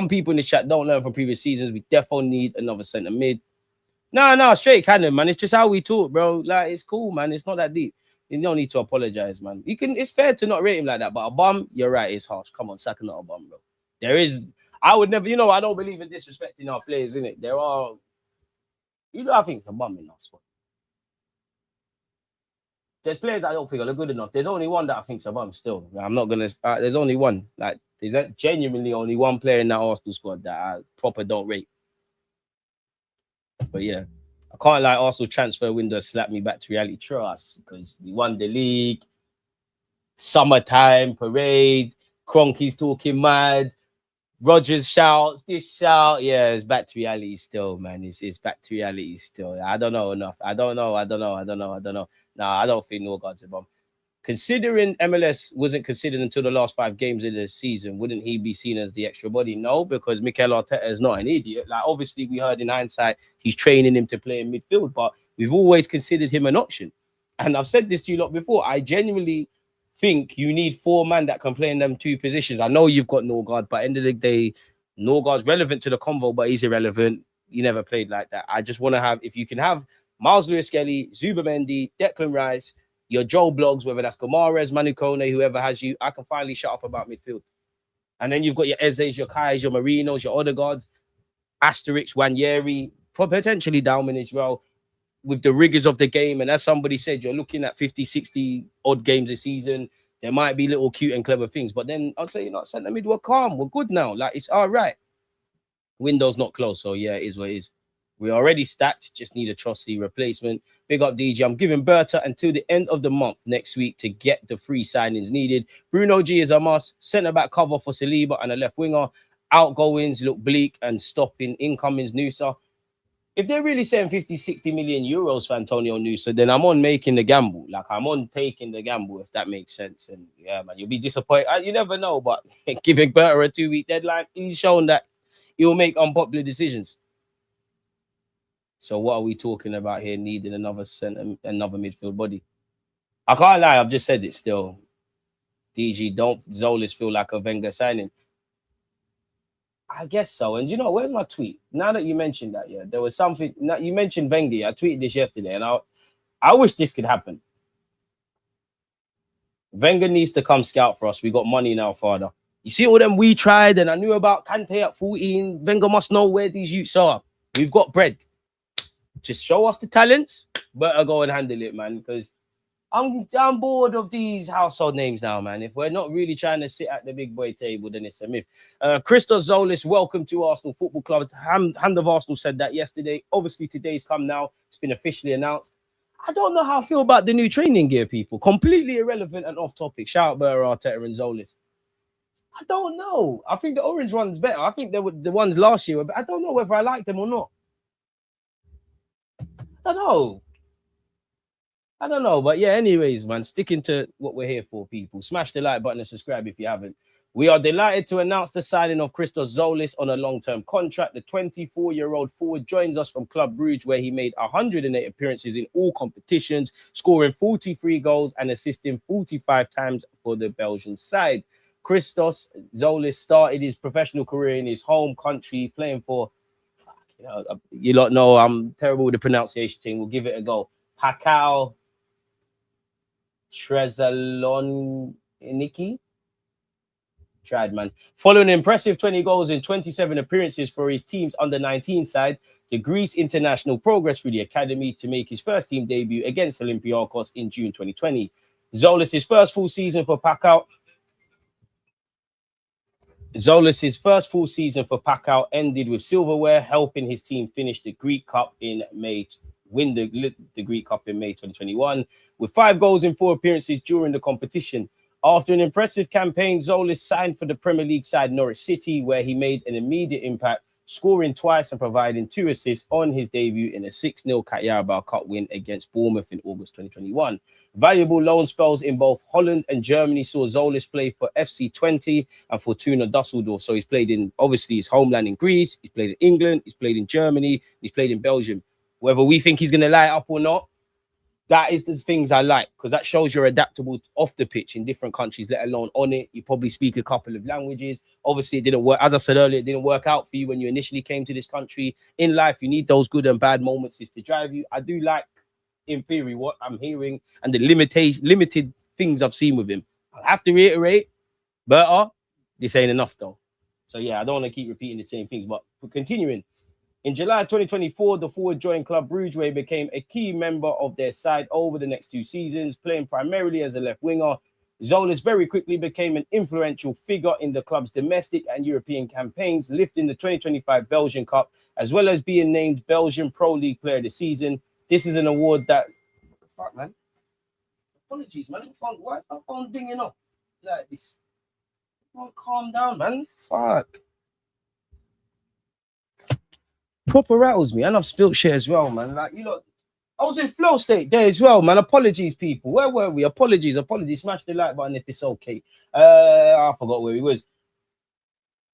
people in the chat don't learn from previous seasons. We definitely need another centre mid. No, straight cannon, man. It's just how we talk, bro. Like, it's cool, man. It's not that deep. You don't need to apologize, man. It's fair to not rate him like that, but a bum, you're right, it's harsh. Come on, Saka not a bum, bro. I would never, I don't believe in disrespecting our players, innit? I think it's a bum in us. There's players I don't think are good enough. There's only one that I think's a bum still. I'm not going to... there's only one. Like, there's genuinely only one player in that Arsenal squad that I proper don't rate. But yeah, I can't lie. Arsenal transfer window slapped me back to reality. Trust, because we won the league. Summertime, parade. Kroenke's talking mad. Rodgers shouts, this shout. Yeah, it's back to reality still, man. It's back to reality still. I don't know enough. I don't know. Nah, I don't think Norgard's a bum. Considering MLS wasn't considered until the last 5 games of the season, wouldn't he be seen as the extra body? No, because Mikel Arteta is not an idiot. Like, obviously, we heard in hindsight, he's training him to play in midfield, but we've always considered him an option. And I've said this to you lot before. I genuinely think you need 4 men that can play in them 2 positions. I know you've got Norgard, but at the end of the day, Norgard's relevant to the convo, but he's irrelevant. He never played like that. I just want to have, if you can have Miles Lewis-Skelly, Zubamendi, Declan Rice, your Joe Blogs, whether that's Gomares, Manu Kone, whoever has you, I can finally shut up about midfield. And then you've got your Ezes, your Kais, your Marinos, your Odegaards. Asterix, Wanyeri, for potentially Dauman as well, with the rigors of the game. And as somebody said, you're looking at 50, 60 odd games a season. There might be little cute and clever things, but then I'd say, centre mid, we're calm. We're good now. Like, it's all right. Window's not closed, so yeah, it is what it is. We're already stacked, just need a trusty replacement. Big up DJ. I'm giving Berta until the end of the month next week to get the free signings needed. Bruno G is a must. Centre back cover for Saliba and a left winger. Outgoings look bleak and stopping incomings Nusa. If they're really saying 50, 60 million euros for Antonio Nusa, then I'm on making the gamble. Like, I'm on taking the gamble, if that makes sense. And yeah, man, you'll be disappointed. You never know, but giving Berta a 2-week deadline, he's shown that he'll make unpopular decisions. So what are we talking about here? Needing another centre, another midfield body. I can't lie, I've just said it still. DG, don't Tzolis feel like a Wenger signing? I guess so. And you know, where's my tweet? Now that you mentioned that, yeah, there was something. You mentioned Wenger. I tweeted this yesterday, and I wish this could happen. Wenger needs to come scout for us. We got money now, father. You see all them we tried, and I knew about Kante at 14. Wenger must know where these youths are. We've got bread. Just show us the talents. Better go and handle it, man, because I'm bored of these household names now, man. If we're not really trying to sit at the big boy table, then it's a myth. Christos Tzolis, welcome to Arsenal Football Club. Hand of Arsenal said that yesterday. Obviously, today's come now. It's been officially announced. I don't know how I feel about the new training gear, people. Completely irrelevant and off topic. Shout out Mikel Arteta and Tzolis. I don't know. I think the orange one's better. I think the ones last year, but I don't know whether I like them or not. I don't know, but yeah, anyways, man, sticking to what we're here for, people. Smash the like button and subscribe if you haven't. We are delighted to announce the signing of Christos Tzolis on a long-term contract. The 24-year-old forward joins us from Club Brugge, where he made 108 appearances in all competitions, scoring 43 goals and assisting 45 times for the Belgian side. Christos Tzolis started his professional career in his home country, playing for, you lot know I'm terrible with the pronunciation thing. We'll give it a go. Pakao Thessaloniki. Tried, man. Following an impressive 20 goals in 27 appearances for his team's under-19 side, the Greece international progressed through the academy to make his first team debut against Olympiacos in June 2020. Tzolis' first full season for Pakao ended with silverware, helping his team finish the Greek Cup in May. Win the Greek Cup in May 2021 with 5 goals in 4 appearances during the competition. After an impressive campaign, Tzolis signed for the Premier League side Norwich City, where he made an immediate impact, scoring twice and providing 2 assists on his debut in a 6-0 Carabao Cup win against Bournemouth in August 2021. Valuable loan spells in both Holland and Germany saw Tzolis play for FC Twente and Fortuna Düsseldorf. So he's played in, obviously, his homeland in Greece, he's played in England, he's played in Germany, he's played in Belgium. Whether we think he's going to light up or not, that is the things I like, because that shows you're adaptable off the pitch in different countries, let alone on it. You probably speak a couple of languages. Obviously, it didn't work. As I said earlier, it didn't work out for you when you initially came to this country. In life, you need those good and bad moments to drive you. I do like, in theory, what I'm hearing and the limited things I've seen with him. I have to reiterate, better. This ain't enough, though. So, yeah, I don't want to keep repeating the same things, but continuing. In July 2024, the forward joined Club Brugge, where he became a key member of their side over the next 2 seasons, playing primarily as a left winger. Tzolis very quickly became an influential figure in the club's domestic and European campaigns, lifting the 2025 Belgian Cup, as well as being named Belgian Pro League Player of the Season. This is an award that... Fuck, man. Apologies, man. Why is my phone dinging up like this? Calm down, man. Fuck. Proper rattles me, and I've spilt shit as well, man. Like, you know, I was in flow state there as well, man. Apologies, people. Where were we? Apologies. Smash the like button if it's okay. I forgot where he was.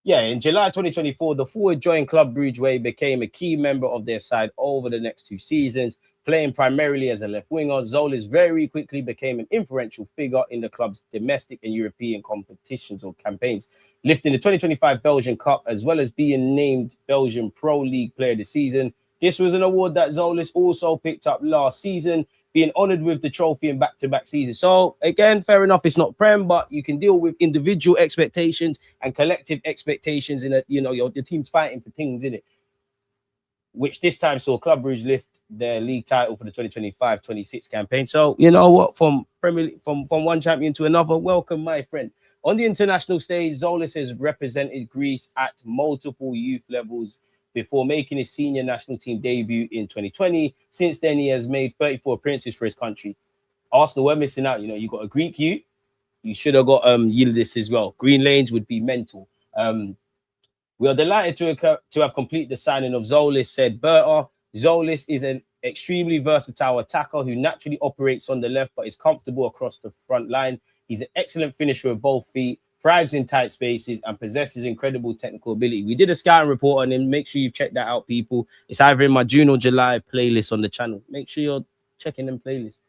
Yeah, in July 2024, the forward joined Club Brugge, where he became a key member of their side over the next 2 seasons, playing primarily as a left winger. Tzolis very quickly became an influential figure in the club's domestic and European competitions or campaigns, lifting the 2025 Belgian Cup, as well as being named Belgian Pro League Player of the Season. This was an award that Tzolis also picked up last season, being honoured with the trophy in back-to-back seasons. So, again, fair enough, it's not Prem, but you can deal with individual expectations and collective expectations in a, you know, your team's fighting for things, innit? which this time saw Club Brugge lift their league title for the 2025-26 campaign. So, you know what, from Premier League, from one champion to another, welcome, my friend. On the international stage, Tzolis has represented Greece at multiple youth levels before making his senior national team debut in 2020. Since then, he has made 34 appearances for his country. Arsenal were missing out. You know, you got a Greek youth. You should have got Yildiz as well. Green Lanes would be mental. We are delighted to have completed the signing of Tzolis, said Berta. Tzolis is an extremely versatile attacker who naturally operates on the left but is comfortable across the front line. He's an excellent finisher with both feet, thrives in tight spaces, and possesses incredible technical ability. We did a scouting report on him. Make sure you've checked that out, people. It's either in my June or July playlist on the channel. Make sure you're checking them playlists.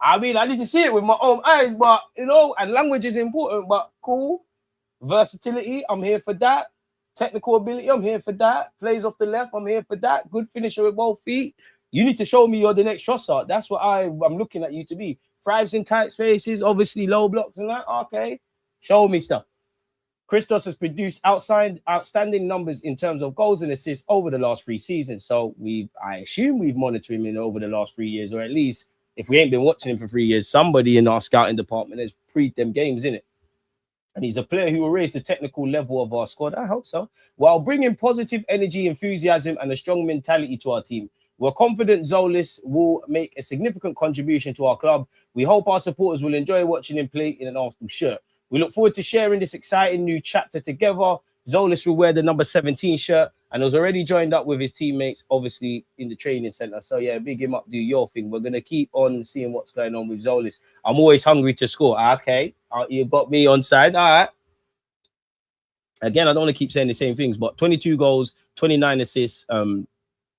I mean, I need to see it with my own eyes, but, you know, and language is important, but cool. Versatility, I'm here for that. Technical ability, I'm here for that. Plays off the left, I'm here for that. Good finisher with both feet. You need to show me you're the next Trossard. That's what I'm looking at you to be. Thrives in tight spaces, obviously low blocks and that. Okay, show me stuff. Christos has produced outstanding numbers in terms of goals and assists over the last 3 seasons. So I assume we've monitored him over the last 3 years, or at least if we ain't been watching him for 3 years, somebody in our scouting department has pre them games in it. And he's a player who will raise the technical level of our squad. I hope so. While bringing positive energy, enthusiasm, and a strong mentality to our team. We're confident Tzolis will make a significant contribution to our club. We hope our supporters will enjoy watching him play in an Arsenal shirt. We look forward to sharing this exciting new chapter together. Tzolis will wear the number 17 shirt and has already joined up with his teammates, obviously, in the training center. So, yeah, big him up, do your thing. We're going to keep on seeing what's going on with Tzolis. I'm always hungry to score. Okay, you've got me on side. All right. Again, I don't want to keep saying the same things, but 22 goals, 29 assists,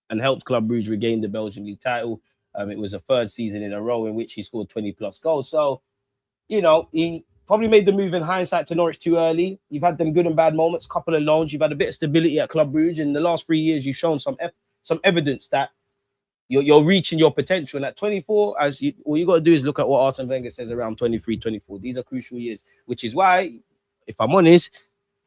and helped Club Brugge regain the Belgian league title. It was a 3rd season in a row in which he scored 20-plus goals. So, you know, he probably made the move in hindsight to Norwich too early. You've had them good and bad moments, couple of loans. You've had a bit of stability at Club Brugge. In the last 3 years, you've shown some evidence that you're reaching your potential. And at 24, all you got to do is look at what Arsene Wenger says around 23, 24. These are crucial years, which is why, if I'm honest,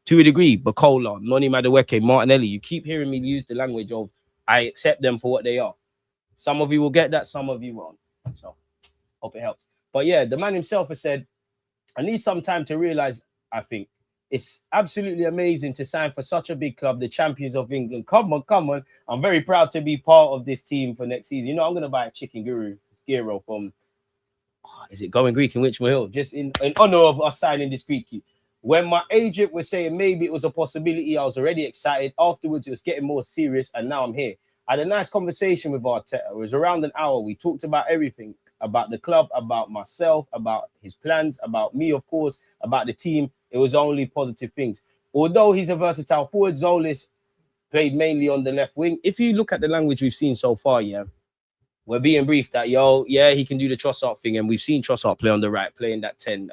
to a degree, Bacola, Noni Madueke, Martinelli, you keep hearing me use the language of I accept them for what they are. Some of you will get that, some of you won't. So, hope it helps. But yeah, the man himself has said, I need some time to realize, I think, it's absolutely amazing to sign for such a big club, the champions of England. Come on. I'm very proud to be part of this team for next season. You know, I'm going to buy a chicken gyro from, is it Going Greek in Richmond Hill? Just in honor of us signing this Greek. When my agent was saying maybe it was a possibility, I was already excited. Afterwards, it was getting more serious, and now I'm here. I had a nice conversation with Arteta. It was around an hour. We talked about everything, about the club, about myself, about his plans, about me, of course, about the team. It was only positive things. Although he's a versatile forward, Tzolis played mainly on the left wing. If you look at the language we've seen so far, yeah, we're being briefed that, yeah, he can do the Trossard thing, and we've seen Trossard play on the right, playing that 10,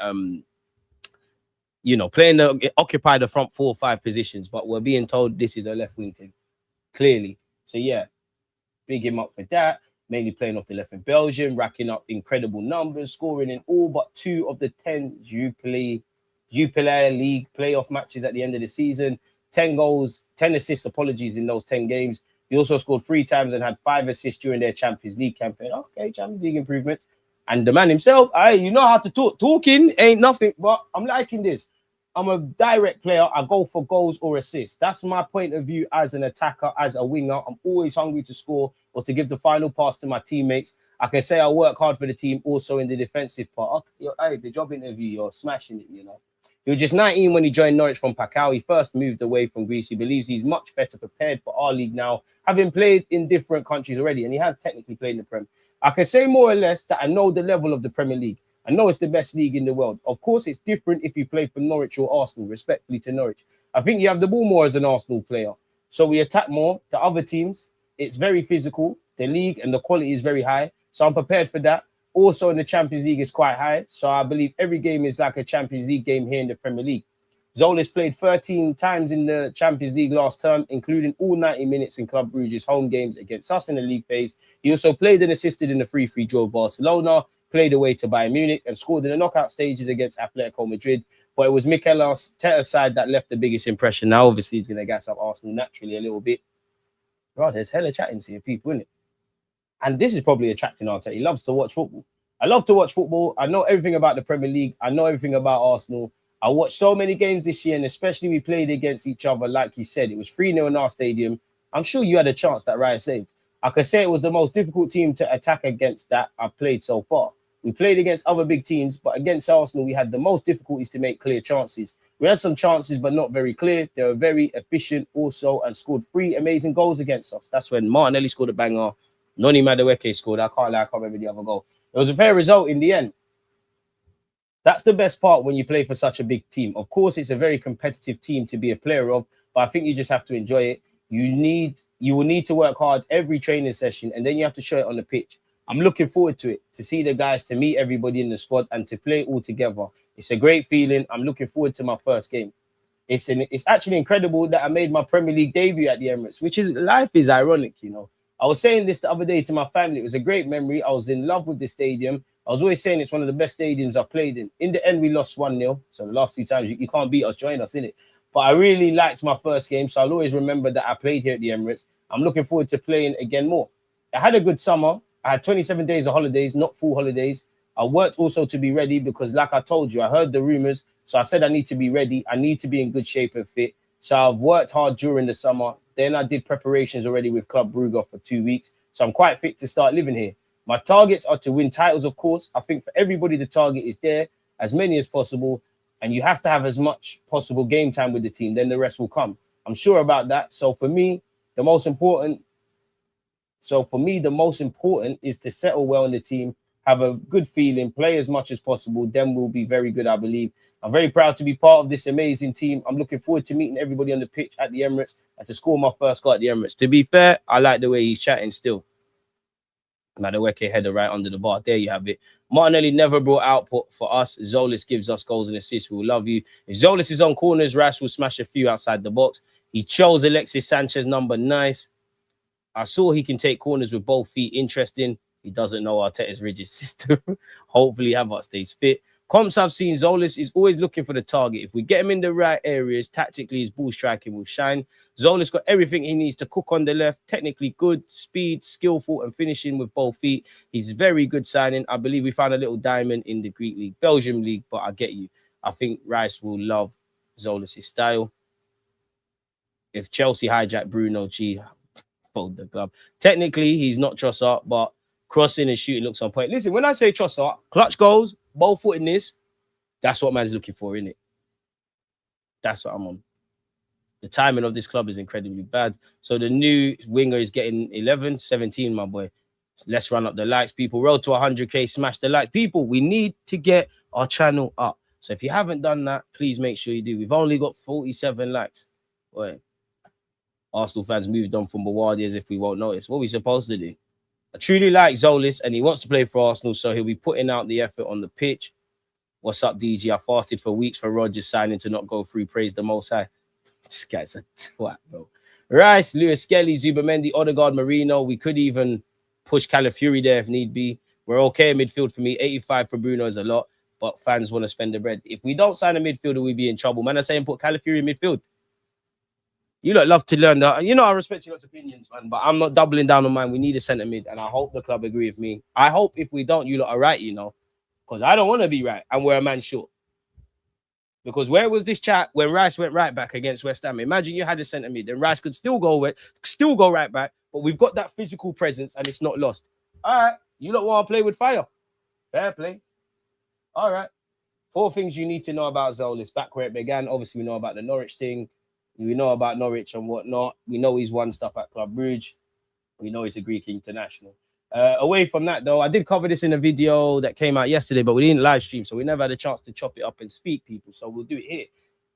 occupy the front 4 or 5 positions, but we're being told this is a left wing team, clearly. So yeah, big him up for that. Mainly playing off the left in Belgium, racking up incredible numbers, scoring in all but 2 of the 10 Jupiler League playoff matches at the end of the season. 10 goals, 10 assists, in those 10 games. He also scored 3 times and had 5 assists during their Champions League campaign. Okay, Champions League improvements. And the man himself, you know how to talk. Talking ain't nothing, but I'm liking this. I'm a direct player. I go for goals or assists. That's my point of view as an attacker, as a winger. I'm always hungry to score or to give the final pass to my teammates. I can say I work hard for the team also in the defensive part. Hey, the job interview, you're smashing it, you know. He was just 19 when he joined Norwich from Pacau. He first moved away from Greece. He believes he's much better prepared for our league now, having played in different countries already, and he has technically played in the Prem. I can say more or less that I know the level of the Premier League. I know it's the best league in the world. Of course, it's different if you play for Norwich or Arsenal, respectfully to Norwich. I think you have the ball more as an Arsenal player. So we attack more. The other teams, it's very physical. The league and the quality is very high. So I'm prepared for that. Also in the Champions League is quite high. So I believe every game is like a Champions League game here in the Premier League. Tzolis played 13 times in the Champions League last term, including all 90 minutes in Club Brugge's home games against us in the league phase. He also played and assisted in the 3-3 draw with Barcelona, played away to Bayern Munich, and scored in the knockout stages against Atletico Madrid. But it was Mikel Arteta's side that left the biggest impression. Now, obviously, he's going to gas up Arsenal naturally a little bit. Bro, there's hella chatting to your people, isn't it? And this is probably attracting Arteta. He loves to watch football. I love to watch football. I know everything about the Premier League. I know everything about Arsenal. I watched so many games this year, and especially we played against each other, like you said. It was 3-0 in our stadium. I'm sure you had a chance that Ryan saved. I could say it was the most difficult team to attack against that I've played so far. We played against other big teams, but against Arsenal, we had the most difficulties to make clear chances. We had some chances, but not very clear. They were very efficient also and scored 3 amazing goals against us. That's when Martinelli scored a banger. Noni Madueke scored. I can't lie, I can't remember the other goal. It was a fair result in the end. That's the best part when you play for such a big team. Of course, it's a very competitive team to be a player of, but I think you just have to enjoy it. You will need to work hard every training session, and then you have to show it on the pitch. I'm looking forward to it, to see the guys, to meet everybody in the squad, and to play all together. It's a great feeling. I'm looking forward to my first game. It's actually incredible that I made my Premier League debut at the Emirates, which is, life is ironic, you know. I was saying this the other day to my family. It was a great memory. I was in love with the stadium. I was always saying it's one of the best stadiums I've played in. In the end, we lost 1-0. So the last 2 times, you can't beat us, join us, innit? But I really liked my first game, so I'll always remember that I played here at the Emirates. I'm looking forward to playing again more. I had a good summer. I had 27 days of holidays, not full holidays. I worked also to be ready because, like I told you, I heard the rumors. So I said I need to be ready. I need to be in good shape and fit. So I've worked hard during the summer. Then I did preparations already with Club Brugge for 2 weeks. So I'm quite fit to start living here. My targets are to win titles, of course. I think for everybody, the target is there, as many as possible. And you have to have as much possible game time with the team. Then the rest will come. I'm sure about that. So for me, the most important is to settle well in the team, have a good feeling, play as much as possible. Then we'll be very good, I believe. I'm very proud to be part of this amazing team. I'm looking forward to meeting everybody on the pitch at the Emirates and to score my first goal at the Emirates. To be fair, I like the way he's chatting still. Madueke header right under the bar. There you have it. Martinelli never brought output for us. Tzolis gives us goals and assists. We'll love you. If Tzolis is on corners, Rice will smash a few outside the box. He chose Alexis Sanchez number. Nice. I saw he can take corners with both feet. Interesting. He doesn't know Arteta's rigid system. Hopefully, Havertz stays fit. Comps I've seen, Tzolis is always looking for the target. If we get him in the right areas, tactically, his ball striking will shine. Tzolis got everything he needs to cook on the left. Technically good, speed, skillful, and finishing with both feet. He's very good signing. I believe we found a little diamond in the Greek league, Belgium league, but I get you. I think Rice will love Tzolis' style. If Chelsea hijack Bruno G, fold the glove. Technically, he's not Trossard, but crossing and shooting looks on point. Listen, when I say Trossard, clutch goals, ball footedness, that's what man's looking for, innit? That's what I'm on. The timing of this club is incredibly bad. So the new winger is getting 11, 17, my boy. Let's run up the likes, people. Road to 100K, smash the likes. People, we need to get our channel up. So if you haven't done that, please make sure you do. We've only got 47 likes. Boy, Arsenal fans moved on from Bawardi as if we won't notice. What are we supposed to do? I truly like Tzolis, and he wants to play for Arsenal, so he'll be putting out the effort on the pitch. What's up, DG? I fasted for weeks for Rodgers signing to not go through. Praise the Most High. This guy's a twat, bro. Rice, Lewis Skelly, Zubamendi, Odegaard, Marino. We could even push Calafiori there if need be. We're okay in midfield for me. 85 for Bruno is a lot, but fans want to spend the bread. If we don't sign a midfielder, we'd be in trouble. Man, I'm saying put Calafiori in midfield. You lot love to learn that. You know, I respect your opinions, man, but I'm not doubling down on mine. We need a centre mid, and I hope the club agree with me. I hope if we don't, you lot are right, you know, because I don't want to be right, and we're a man short. Because where was this chat when Rice went right back against West Ham? Imagine you had a centre mid, and Rice could still go right back, but we've got that physical presence, and it's not lost. All right, you lot want to play with fire. Fair play. All right. 4 things you need to know about Tzolis. Back where it began, obviously we know about the Norwich thing. We know about Norwich and whatnot. We know he's won stuff at Club Brugge. We know he's a Greek international. Away from that, though, I did cover this in a video that came out yesterday, but we didn't live stream, so we never had a chance to chop it up and speak, people. So we'll do it here.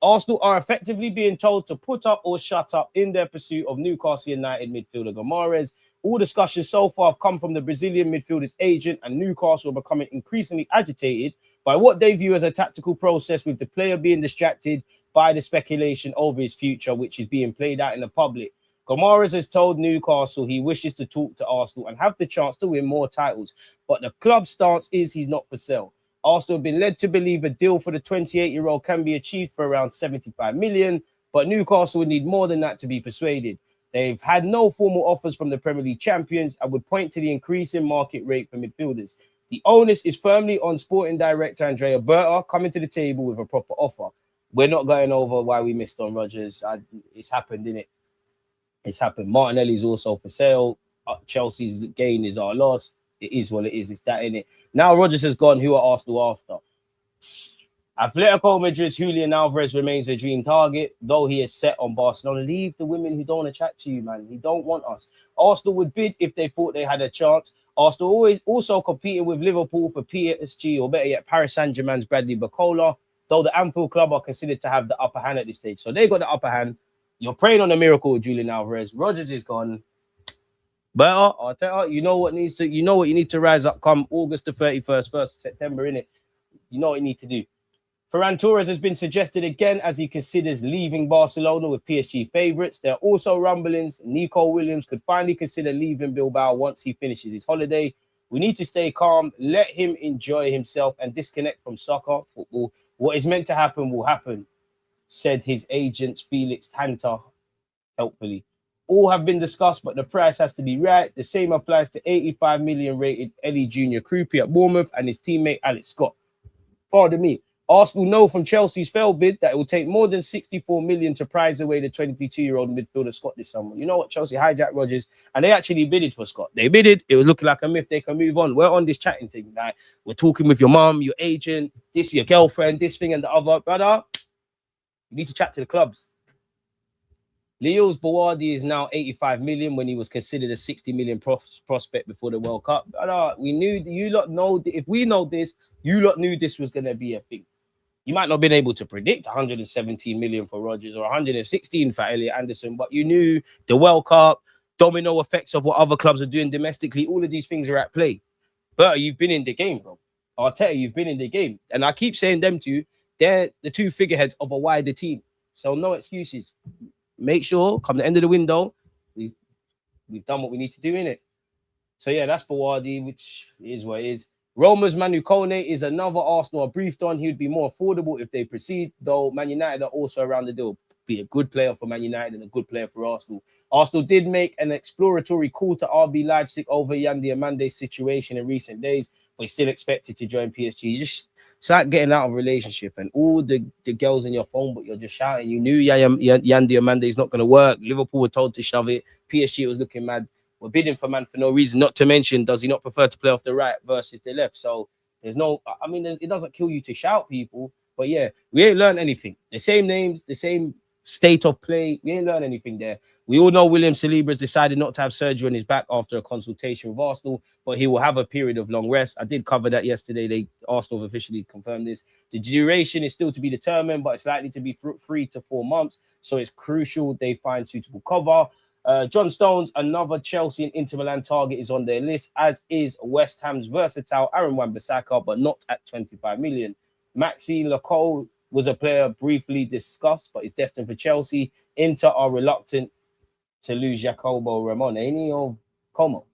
Arsenal are effectively being told to put up or shut up in their pursuit of Newcastle United midfielder Gomares. All discussions so far have come from the Brazilian midfielder's agent, and Newcastle are becoming increasingly agitated by what they view as a tactical process, with the player being distracted by the speculation over his future, which is being played out in the public. Gomares has told Newcastle he wishes to talk to Arsenal and have the chance to win more titles, but the club's stance is he's not for sale. Arsenal have been led to believe a deal for the 28-year-old can be achieved for around 75 million, but Newcastle would need more than that to be persuaded. They've had no formal offers from the Premier League champions and would point to the increasing market rate for midfielders. The onus is firmly on sporting director Andrea Berta coming to the table with a proper offer. We're not going over why we missed on Rodgers. It's happened, innit? It's happened. Martinelli's also for sale. Chelsea's gain is our loss. It is what it is. It's that, innit? Now Rodgers has gone. Who are Arsenal after? Atletico Madrid's Julian Alvarez remains a dream target, though he is set on Barcelona. Leave the women who don't want to chat to you, man. He don't want us. Arsenal would bid if they thought they had a chance. Arsenal always also competing with Liverpool for PSG, or better yet, Paris Saint-Germain's Bradley Barcola, though the Anfield club are considered to have the upper hand at this stage. So they got the upper hand. You're praying on a miracle with Julian Alvarez. Rodgers is gone. Better, Arteta, you know what you need to rise up come August the 31st, 1st September, innit? You know what you need to do. Ferran Torres has been suggested again as he considers leaving Barcelona with PSG favourites. There are also rumblings Nico Williams could finally consider leaving Bilbao once he finishes his holiday. We need to stay calm, let him enjoy himself and disconnect from soccer, football. What is meant to happen will happen, said his agent Felix Tanter, helpfully. All have been discussed, but the price has to be right. The same applies to 85 million rated Ellie Junior Krupi at Bournemouth and his teammate Alex Scott. Pardon me. Arsenal know from Chelsea's failed bid that it will take more than 64 million to prize away the 22-year-old midfielder Scott this summer. You know what? Chelsea hijacked Rodgers and they actually bidded for Scott. They bidded. It was looking like a myth. They can move on. We're on this chatting thing. Like, we're talking with your mom, your agent, this, your girlfriend, this thing and the other. Brother, you need to chat to the clubs. Leo's Bawardi is now 85 million when he was considered a 60 million prospect before the World Cup. We knew, you lot know, if we know this, you lot knew this was going to be a thing. You might not have been able to predict 117 million for Rodgers or 116 for Elliot Anderson, but you knew the World Cup, domino effects of what other clubs are doing domestically, all of these things are at play. But you've been in the game, bro. Arteta, you've been in the game. And I keep saying them to you, they're the two figureheads of a wider team. So no excuses. Make sure, come the end of the window, we've done what we need to do in it. So yeah, that's Bawardi, which is what it is. Roma's Manu Kone is another Arsenal briefed on. He would be more affordable if they proceed, though Man United are also around the deal. Be a good player for Man United and a good player for Arsenal. Arsenal did make an exploratory call to RB Leipzig over Yan Diamande's situation in recent days, but he's still expected to join PSG. Just start getting out of a relationship and all the girls in your phone, but you're just shouting. You knew Yan Diamande is not going to work. Liverpool were told to shove it. PSG was looking mad. We're bidding for man for no reason. Not to mention, does he not prefer to play off the right versus the left? So there's no, I mean, it doesn't kill you to shout people, but yeah, we ain't learned anything. The same names, the same state of play. We ain't learned anything there. We all know William Saliba has decided not to have surgery on his back after a consultation with Arsenal, but he will have a period of long rest. I did cover that yesterday. Arsenal have officially confirmed this. The duration is still to be determined, but it's likely to be 3 to 4 months. So it's crucial they find suitable cover. John Stones, another Chelsea and Inter Milan target, is on their list, as is West Ham's versatile Aaron Wan-Bissaka, but not at 25 million. Maxi Lacole was a player briefly discussed, but is destined for Chelsea. Inter are reluctant to lose Jacobo Ramon, or Como.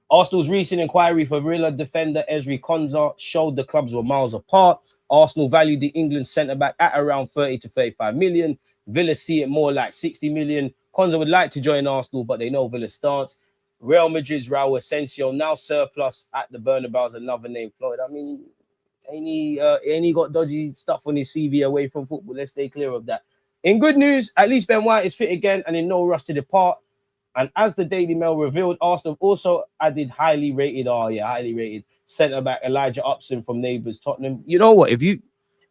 Arsenal's recent inquiry for Villa defender Ezri Konsa showed the clubs were miles apart. Arsenal valued the England centre-back at around 30 to 35 million. Villa see it more like 60 million. Konsa would like to join Arsenal, but they know Villa's stance. Real Madrid's Raul Asensio, now surplus at the Bernabeu, another name floated. I mean, ain't he got dodgy stuff on his CV away from football? Let's stay clear of that. In good news, at least Ben White is fit again and in no rush to depart. And as the Daily Mail revealed, Arsenal also added highly rated centre-back Elijah Upson from neighbours Tottenham. You know what?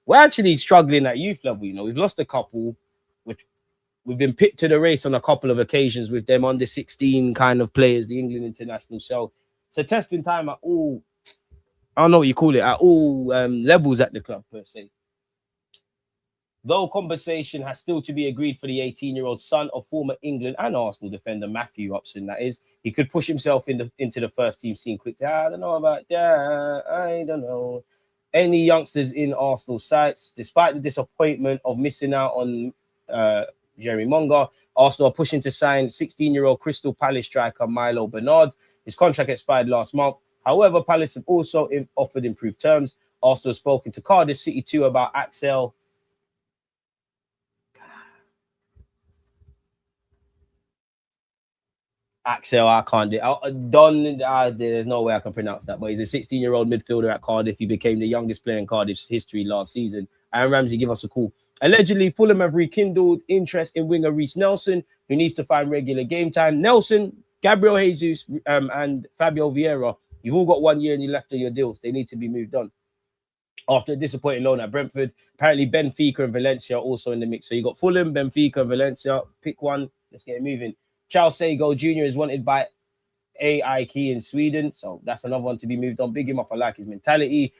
We're actually struggling at youth level. You know, we've lost a couple, which we've been picked to the race on a couple of occasions with them under 16 kind of players, the England international. So it's a testing time at all, I don't know what you call it, at all levels at the club per se. Though compensation has still to be agreed for the 18-year-old son of former England and Arsenal defender Matthew Upson, that is, he could push himself into the first team scene quickly. I don't know about that. I don't know. Any youngsters in Arsenal sights, despite the disappointment of missing out on Jerry Monga, Arsenal are pushing to sign 16-year-old Crystal Palace striker Milo Bernard. His contract expired last month. However, Palace have also offered improved terms. Arsenal have spoken to Cardiff City too about Axel Axel, I can't do. Don, there's no way I can pronounce that. But he's a 16-year-old midfielder at Cardiff. He became the youngest player in Cardiff's history last season. Aaron Ramsey, give us a call. Allegedly, Fulham have rekindled interest in winger Reece Nelson, who needs to find regular game time. Nelson, Gabriel Jesus, and Fabio Vieira, you've all got 1 year and you left of your deals. They need to be moved on. After a disappointing loan at Brentford, apparently Benfica and Valencia are also in the mix. So you got Fulham, Benfica, and Valencia. Pick one. Let's get it moving. Charles Sago Jr. is wanted by AIK in Sweden. So that's another one to be moved on. Big him up. I like his mentality.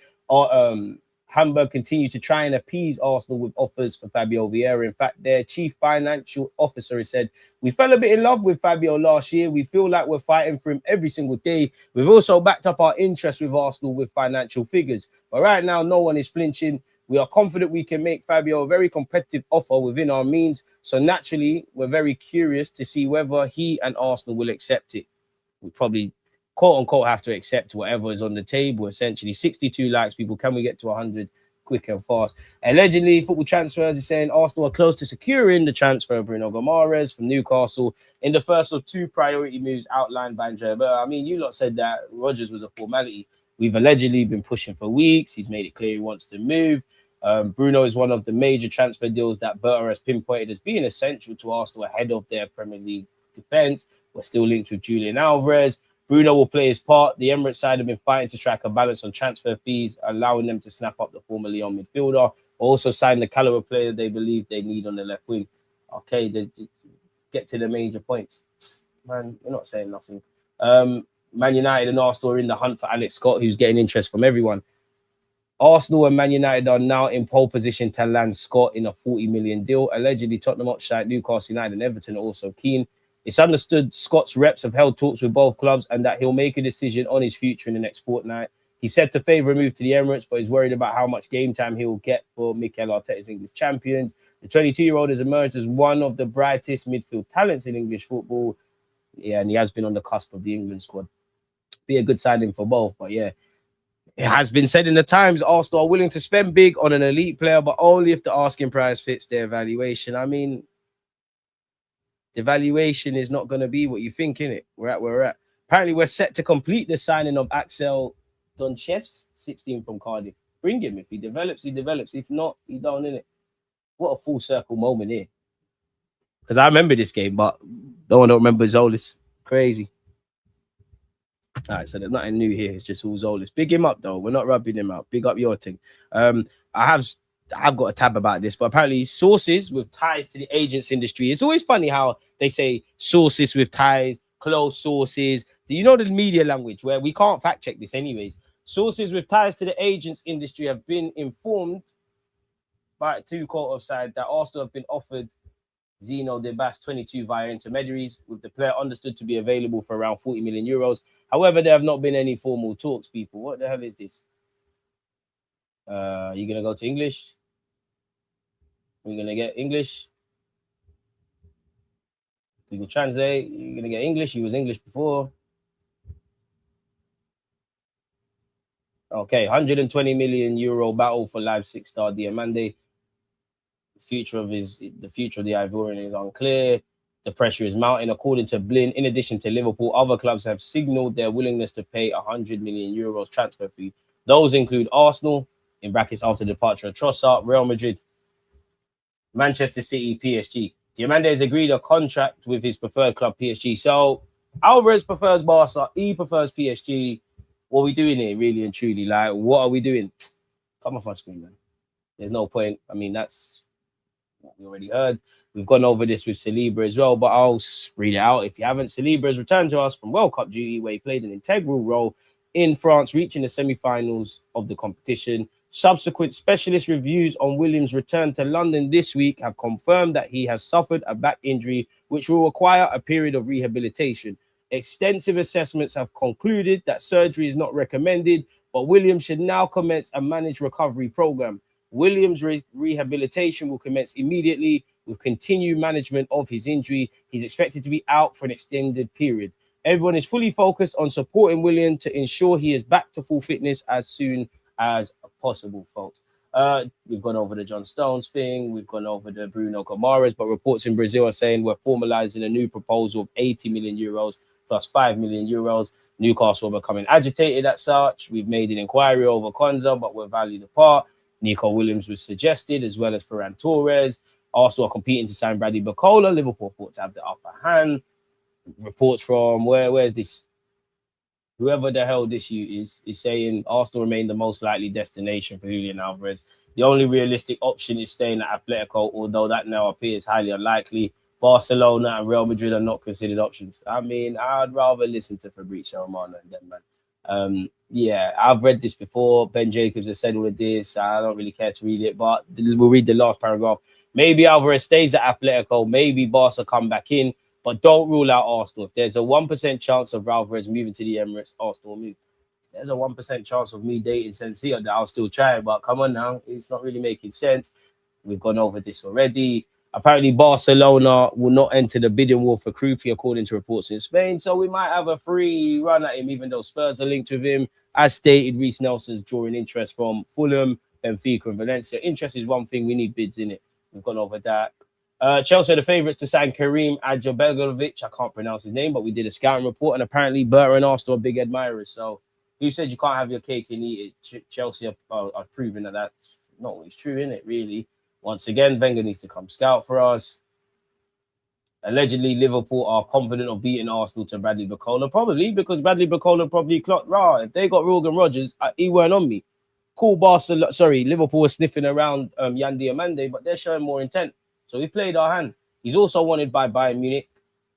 Hamburg continue to try and appease Arsenal with offers for Fabio Vieira. In fact, their chief financial officer has said, we fell a bit in love with Fabio last year. We feel like we're fighting for him every single day. We've also backed up our interest with Arsenal with financial figures. But right now, no one is flinching. We are confident we can make Fabio a very competitive offer within our means. So naturally, we're very curious to see whether he and Arsenal will accept it. We probably, quote unquote, have to accept whatever is on the table. Essentially, 62 likes, people. Can we get to 100 quick and fast? Allegedly, Football Transfers is saying Arsenal are close to securing the transfer of Bruno Gomares from Newcastle in the first of two priority moves outlined by Andrea. But I mean, you lot said that Rodgers was a formality. We've allegedly been pushing for weeks. He's made it clear he wants to move. Bruno is one of the major transfer deals that Berta has pinpointed as being essential to Arsenal ahead of their Premier League defense. We're still linked with Julian Alvarez. Bruno will play his part. The Emirates side have been fighting to strike a balance on transfer fees, allowing them to snap up the former Lyon midfielder. Also signed the caliber player they believe they need on the left wing. Okay, they get to the major points. Man, you're not saying nothing. Man United and Arsenal are in the hunt for Alex Scott, who's getting interest from everyone. Arsenal and Man United are now in pole position to land Scott in a 40 million deal. Allegedly, Tottenham Hotspur, Newcastle United and Everton are also keen. It's understood Scott's reps have held talks with both clubs and that he'll make a decision on his future in the next fortnight. He said to favour a move to the Emirates, but is worried about how much game time he'll get for Mikel Arteta's English champions. The 22-year-old has emerged as one of the brightest midfield talents in English football. Yeah, and he has been on the cusp of the England squad. Be a good signing for both, but yeah. It has been said in the Times, Arsenal are willing to spend big on an elite player, but only if the asking price fits their valuation. I mean, the valuation is not going to be what you think, innit? We're at where we're at. Apparently, we're set to complete the signing of Axel Donchevs, 16 from Cardiff. Bring him. If he develops, he develops. If not, he don't, innit? What a full circle moment here. Because I remember this game, but no one don't remember Tzolis. Crazy. All right, so there's nothing new here. It's just all Tzolis. Big him up, though. We're not rubbing him out. Big up your thing. I've got a tab about this, but apparently sources with ties to the agents industry. It's always funny how they say sources with ties, close sources. Do you know the media language where we can't fact check this anyways? Sources with ties to the agents industry have been informed by two court of side that Arsenal have been offered Zeno Debas 22 via intermediaries, with the player understood to be available for around 40 million euros. However, there have not been any formal talks, people. What the hell is this? You're going to go to English? We're going to get English. Google Translate. You're going to get English. He was English before. Okay, 120 million euro battle for Leipzig star DIOMANDE. The future of the Ivorian is unclear. The pressure is mounting, according to Blin. In addition to Liverpool, other clubs have signaled their willingness to pay 100 million euros transfer fee. Those include Arsenal, in brackets after the departure of Trossard, Real Madrid, Manchester City, PSG. Diomande has agreed a contract with his preferred club, PSG. So Alvarez prefers Barca, he prefers PSG. What are we doing here, really and truly? Like, what are we doing? Come off my screen, man. There's no point. I mean, that's what we already heard. We've gone over this with Saliba as well, but I'll read it out if you haven't. Saliba has returned to us from World Cup duty, where he played an integral role in France, reaching the semi-finals of the competition. Subsequent specialist reviews on Williams' return to London this week have confirmed that he has suffered a back injury, which will require a period of rehabilitation. Extensive assessments have concluded that surgery is not recommended, but Williams should now commence a managed recovery program. Williams' rehabilitation will commence immediately with continued management of his injury. He's expected to be out for an extended period. Everyone is fully focused on supporting William to ensure he is back to full fitness as soon as possible, folks. We've gone over the John Stones thing. We've gone over the Bruno Gomares, but reports in Brazil are saying we're formalizing a new proposal of 80 million euros plus 5 million euros. Newcastle are becoming agitated at such. We've made an inquiry over Konza, but we're valued apart. Nico Williams was suggested, as well as Ferran Torres. Arsenal are competing to sign Bradley Barcola. Liverpool thought to have the upper hand. Reports from where's this? Whoever the hell this you is saying Arsenal remain the most likely destination for Julian Alvarez. The only realistic option is staying at Atletico, although that now appears highly unlikely. Barcelona and Real Madrid are not considered options. I mean, I'd rather listen to Fabrizio Romano and them, man. Yeah, I've read this before. Ben Jacobs has said all of this. I don't really care to read it, but we'll read the last paragraph. Maybe Alvarez stays at Atletico. Maybe Barca come back in, but don't rule out Arsenal. If there's a 1% chance of Alvarez moving to the Emirates, Arsenal will move. There's a 1% chance of me dating Sensio that I'll still try, but come on now. It's not really making sense. We've gone over this already. Apparently, Barcelona will not enter the bidding war for Krupi, according to reports in Spain. So we might have a free run at him, even though Spurs are linked with him. As stated, Reece Nelson's drawing interest from Fulham, Benfica, and Valencia. Interest is one thing. We need bids in it. We've gone over that. Chelsea are the favourites to sign Karim Adjabelgovic. I can't pronounce his name, but we did a scouting report, and apparently Berta and Arsenal are big admirers. So who said you can't have your cake and eat it? Chelsea are proving that that's not always true, isn't it, really? Once again, Wenger needs to come scout for us. Allegedly, Liverpool are confident of beating Arsenal to Bradley Barcola. Probably because Bradley Barcola probably clocked, if they got Morgan Rodgers, he weren't on me. Cool, Liverpool was sniffing around Yan Diomande, but they're showing more intent. So we played our hand. He's also wanted by Bayern Munich.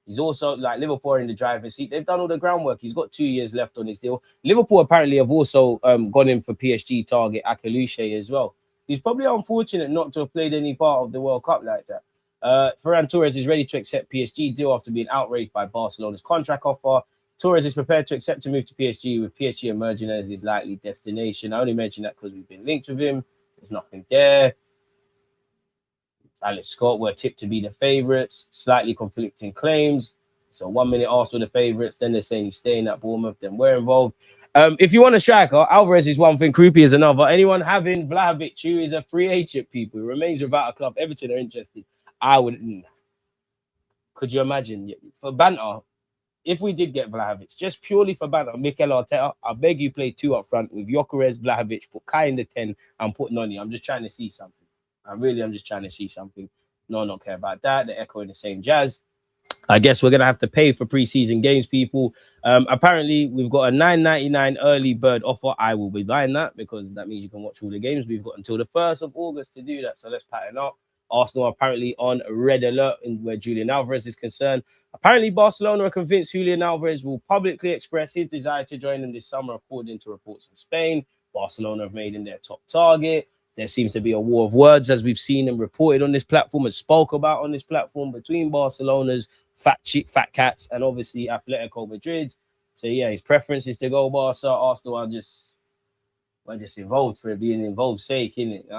He's also, like, Liverpool are in the driver's seat. They've done all the groundwork. He's got 2 years left on his deal. Liverpool apparently have also gone in for PSG target Akalushe as well. He's probably unfortunate not to have played any part of the World Cup like that. Ferran Torres is ready to accept PSG deal after being outraged by Barcelona's contract offer. Torres is prepared to accept a move to PSG, with PSG emerging as his likely destination. I only mention that because we've been linked with him. There's nothing there. Alex Scott were tipped to be the favourites. Slightly conflicting claims. So 1 minute Arsenal the favourites, then they're saying he's staying at Bournemouth, then we're involved. If you want a striker, Alvarez is one thing, Krupi is another. Anyone having Vlahovic, who is a free agent, people, who remains without a club, Everton are interested. I would. Could you imagine? For banter, if we did get Vlahovic, just purely for banter, Mikel Arteta, I beg you play 2 up front with Gyökeres, Vlahovic, put Kai in the 10 and put Noni. I'm just trying to see something. I'm just trying to see something. No, I don't care about that. They're echoing the same jazz. I guess we're going to have to pay for preseason games, people. Apparently, we've got a $9.99 early bird offer. I will be buying that because that means you can watch all the games. We've got until the 1st of August to do that. So let's pattern up. Arsenal are apparently on red alert in where Julian Alvarez is concerned. Apparently, Barcelona are convinced Julian Alvarez will publicly express his desire to join them this summer, according to reports in Spain. Barcelona have made him their top target. There seems to be a war of words, as we've seen and reported on this platform and spoke about on this platform, between Barcelona's fat cats and obviously Atletico Madrid. So yeah, his preference is to go Barca. Arsenal are just involved for it being involved sake, innit?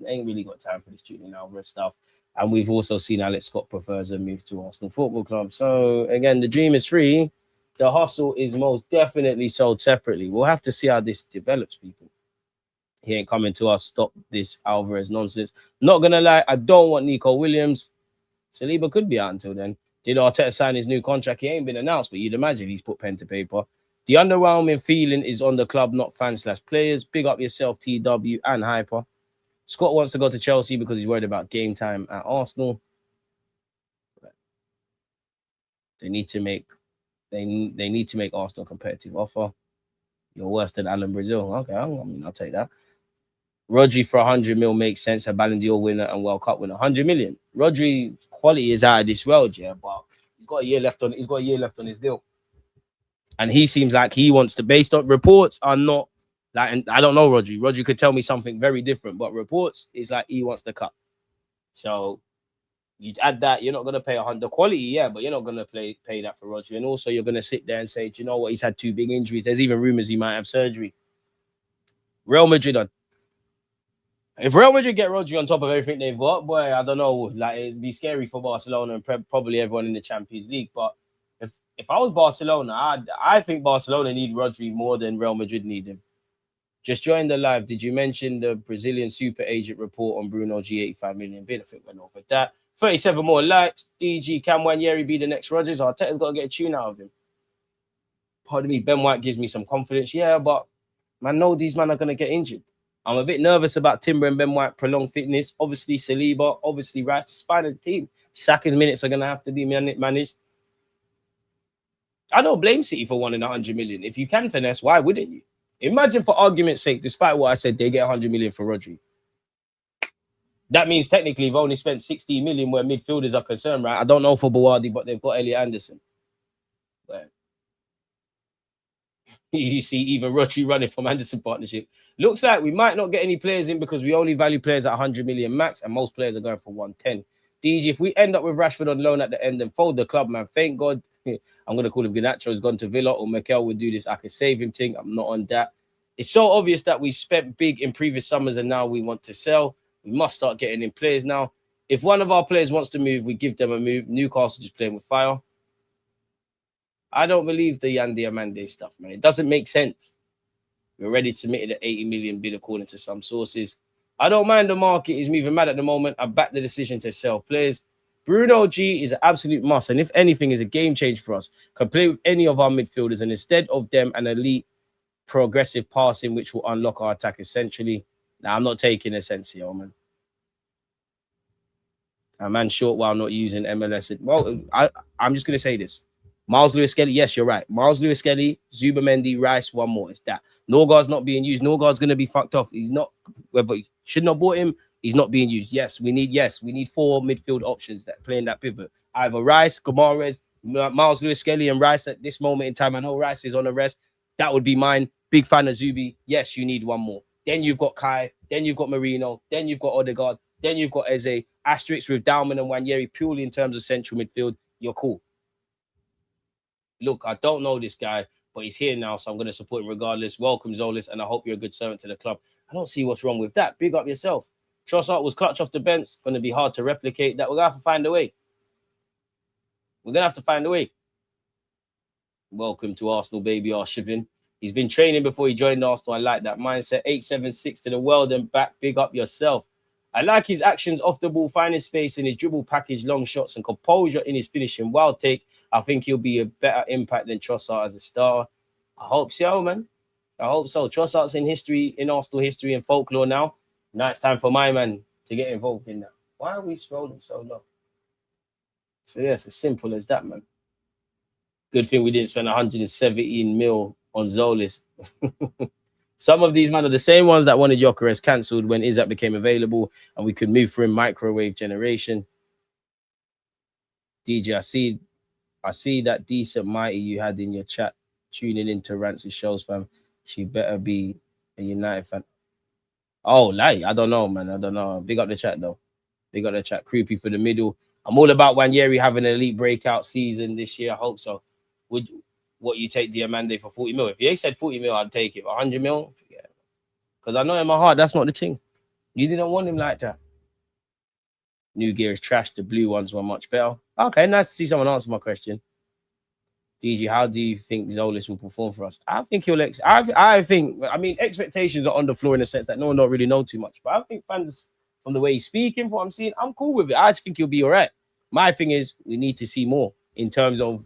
Ain't really got time for this Julian Alvarez stuff. And we've also seen Alex Scott prefers a move to Arsenal Football Club. So again, the dream is free. The hustle is most definitely sold separately. We'll have to see how this develops, people. He ain't coming to us. Stop this Alvarez nonsense. Not gonna lie, I don't want Nico Williams. Saliba could be out until then. Did Arteta sign his new contract? He ain't been announced, but you'd imagine he's put pen to paper. The underwhelming feeling is on the club, not fans/players. Big up yourself, TW and Hyper. Scott wants to go to Chelsea because he's worried about game time at Arsenal. They need to make Arsenal a competitive offer. You're worse than Alan Brazil. Okay, I'll take that. Rodri for 100 mil makes sense. A Ballon d'Or winner and World Cup winner. 100 million. Rodri quality is out of this world, yeah, but he's got a year left on his deal. And he seems like he wants to, based on reports are not like, and I don't know Rodri. Rodri could tell me something very different, but reports is like he wants to cut. So you'd add that, you're not going to pay 100. The quality, yeah, but you're not going to pay that for Rodri. And also you're going to sit there and say, do you know what? He's had 2 big injuries. There's even rumors he might have surgery. Real Madrid are. If Real Madrid get Rodri on top of everything they've got, boy, I don't know. Like, it'd be scary for Barcelona and probably everyone in the Champions League. But if I was Barcelona, I think Barcelona need Rodri more than Real Madrid need him. Just joined the live. Did you mention the Brazilian super agent report on Bruno G 85 million bid? I think went over that. 37 more likes. DG, can Wanyeri be the next Rodgers? Arteta's got to get a tune out of him. pardon me, Ben White gives me some confidence. Yeah, but man, know these men are going to get injured. I'm a bit nervous about Timber and Ben White prolonged fitness. Obviously, Saliba, obviously Rice, the spine of the team. Saka's minutes are going to have to be managed. I don't blame City for wanting 100 million. If you can finesse, why wouldn't you? Imagine, for argument's sake, despite what I said, they get 100 million for Rodri. That means technically they've only spent 60 million where midfielders are concerned, right? I don't know for Bawardi, but they've got Elliot Anderson. But you see even Rodri running from Anderson partnership. Looks like we might not get any players in because we only value players at 100 million max, and most players are going for 110. DG, if we end up with Rashford on loan at the end and fold the club, man, thank God. I'm going to call him Garnacho has gone to Villa, or Mikel would do this. I could save him thing. I'm not on that. It's so obvious that we spent big in previous summers and now we want to sell. We must start getting in players now. If one of our players wants to move, we give them a move. Newcastle just playing with fire. I don't believe the DIOMANDE stuff, man. It doesn't make sense. We're ready to submit an 80 million bid according to some sources. I don't mind the market is moving mad at the moment. I back the decision to sell players. Bruno G is an absolute must, and if anything, is a game change for us. Can play with any of our midfielders, and instead of them, an elite progressive passing, which will unlock our attack essentially. Now, I'm not taking Essential, man. A man short while not using MLS. Well, I'm just going to say this. Miles Lewis-Skelly, yes, you're right. Miles Lewis-Skelly, Zubamendi, Rice, one more. It's that. Norgard's not being used. Norgard's going to be fucked off. He's not, whether shouldn't have bought him, he's not being used. Yes, we need 4 midfield options that play in that pivot. Either Rice, Gomares, Miles Lewis-Skelly, and Rice at this moment in time. I know Rice is on the rest. That would be mine. Big fan of Zubi. Yes, you need one more. Then you've got Kai. Then you've got Marino. Then you've got Odegaard. Then you've got Eze. Asterix with Dalman and Wanyeri purely in terms of central midfield. You're cool. Look, I don't know this guy, but he's here now, so I'm going to support him regardless. Welcome, Tzolis, and I hope you're a good servant to the club. I don't see what's wrong with that. Big up yourself. Trossard was clutch off the bench. Going to be hard to replicate that. We're going to have to find a way. We're going to have to find a way. Welcome to Arsenal, baby, Arshivin. He's been training before he joined Arsenal. I like that mindset. 876 to the world and back. Big up yourself. I like his actions off the ball, finding space in his dribble package, long shots, and composure in his finishing. Wild take. I think he'll be a better impact than Trossard as a star. I hope so, man. I hope so. Trossard's in history, in Arsenal history and folklore now. Now it's time for my man to get involved in that. Why are we scrolling so low? So, yeah, it's as simple as that, man. Good thing we didn't spend 117 mil on Tzolis. Some of these men are the same ones that wanted Gyökeres cancelled when Isak became available and we could move for him microwave generation. DJ, I see that decent mighty you had in your chat tuning into Rancy shows, fam. She better be a United fan. Oh, like, I don't know, man. I don't know. Big up the chat, though. Big up the chat. Creepy for the middle. I'm all about Wanyeri having an elite breakout season this year. I hope so. Would you take DIOMANDE for 40 mil? If you said 40 mil, I'd take it. 100 mil? Yeah. Because I know in my heart, that's not the thing. You didn't want him like that. New gear is trash. The blue ones were much better. Okay, nice to see someone answer my question. DG, how do you think Tzolis will perform for us? I think he'll... I mean, expectations are on the floor in the sense that no one don't really know too much. But I think fans, from the way he's speaking, from what I'm seeing, I'm cool with it. I think he'll be all right. My thing is, we need to see more in terms of...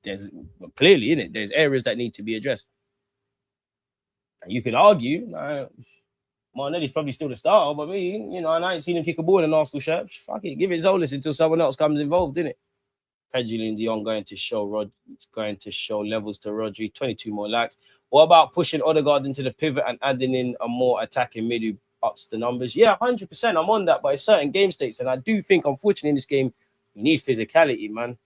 There's clearly in it, there's areas that need to be addressed. And you could argue, Martinelli's probably still the starter, but me, and I ain't seen him kick a ball in an Arsenal shirt. Fuck it, give it Tzolis until someone else comes involved, innit? Pedro Dion going to show levels to Rodri, 22 more likes. What about pushing Odegaard into the pivot and adding in a more attacking mid who ups the numbers? Yeah, 100%. I'm on that, but it's certain game states, and I do think, unfortunately, in this game, you need physicality, man.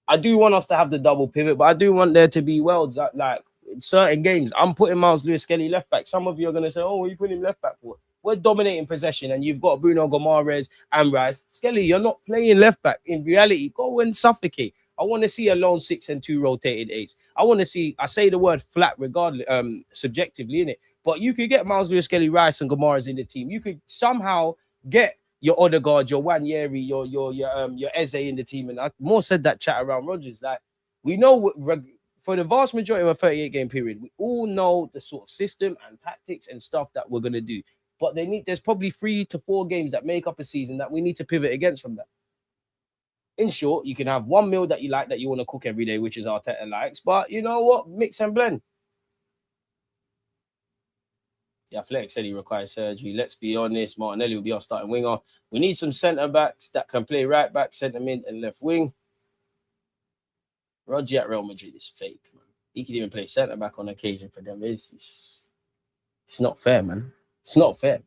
I do want us to have the double pivot, but I do want there to be worlds like in certain games. I'm putting Miles Lewis-Skelly left back. Some of you are going to say, oh, you put him left back for? We're dominating possession, and you've got Bruno Gomares and Rice. Skelly, you're not playing left back. In reality, go and suffocate. I want to see a lone 6 and 2 rotated 8s. I want to see, I say the word flat regardless, subjectively, in it. But you could get Miles Lewis-Skelly, Rice, and Gomares in the team. You could somehow get your Odegaard, your Wanyeri, your Eze in the team. And I more said that chat around Rodgers. Like, we know for the vast majority of a 38-game period, we all know the sort of system and tactics and stuff that we're going to do. But there's probably 3 to 4 games that make up a season that we need to pivot against from that. In short, you can have one meal that you like that you want to cook every day, which is Arteta likes. But you know what? Mix and blend. Yeah, Fleck said he requires surgery. Let's be honest, Martinelli will be our starting winger. We need some centre backs that can play right back, centre mid, and left wing. Rodri at Real Madrid is fake, man. He can even play centre back on occasion for them. It's not fair, man. It's not fair.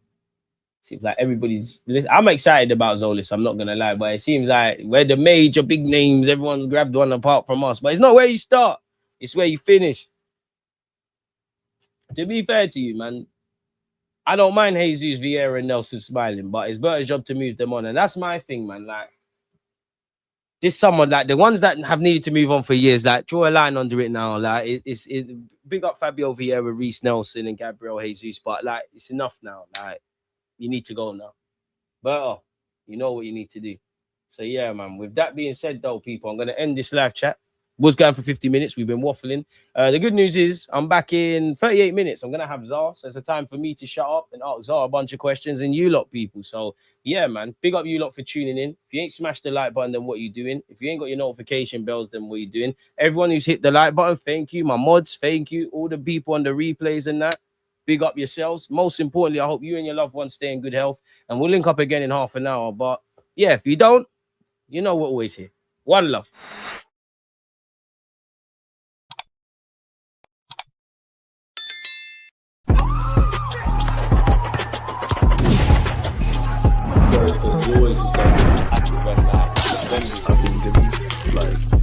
Seems like everybody's. I'm excited about Tzolis. I'm not gonna lie, but it seems like we're the major big names. Everyone's grabbed one apart from us, but it's not where you start. It's where you finish. To be fair to you, man, I don't mind Jesus, Vieira, and Nelson smiling, but it's Berta's job to move them on. And that's my thing, man. Like, this someone, like, the ones that have needed to move on for years, like, draw a line under it now. Like, it's big up Fabio Vieira, Reece Nelson, and Gabriel Jesus, but, like, it's enough now. Like, you need to go now. Berta, you know what you need to do. So, yeah, man. With that being said, though, people, I'm going to end this live chat. Was going for 50 minutes. We've been waffling. The good news is I'm back in 38 minutes. I'm going to have Zar. So it's a time for me to shut up and ask Zar a bunch of questions and you lot, people. So, yeah, man. Big up you lot for tuning in. If you ain't smashed the like button, then what are you doing? If you ain't got your notification bells, then what are you doing? Everyone who's hit the like button, thank you. My mods, thank you. All the people on the replays and that. Big up yourselves. Most importantly, I hope you and your loved ones stay in good health. And we'll link up again in half an hour. But, yeah, if you don't, you know we're always here. One love. He always just like, active when like, I've been given like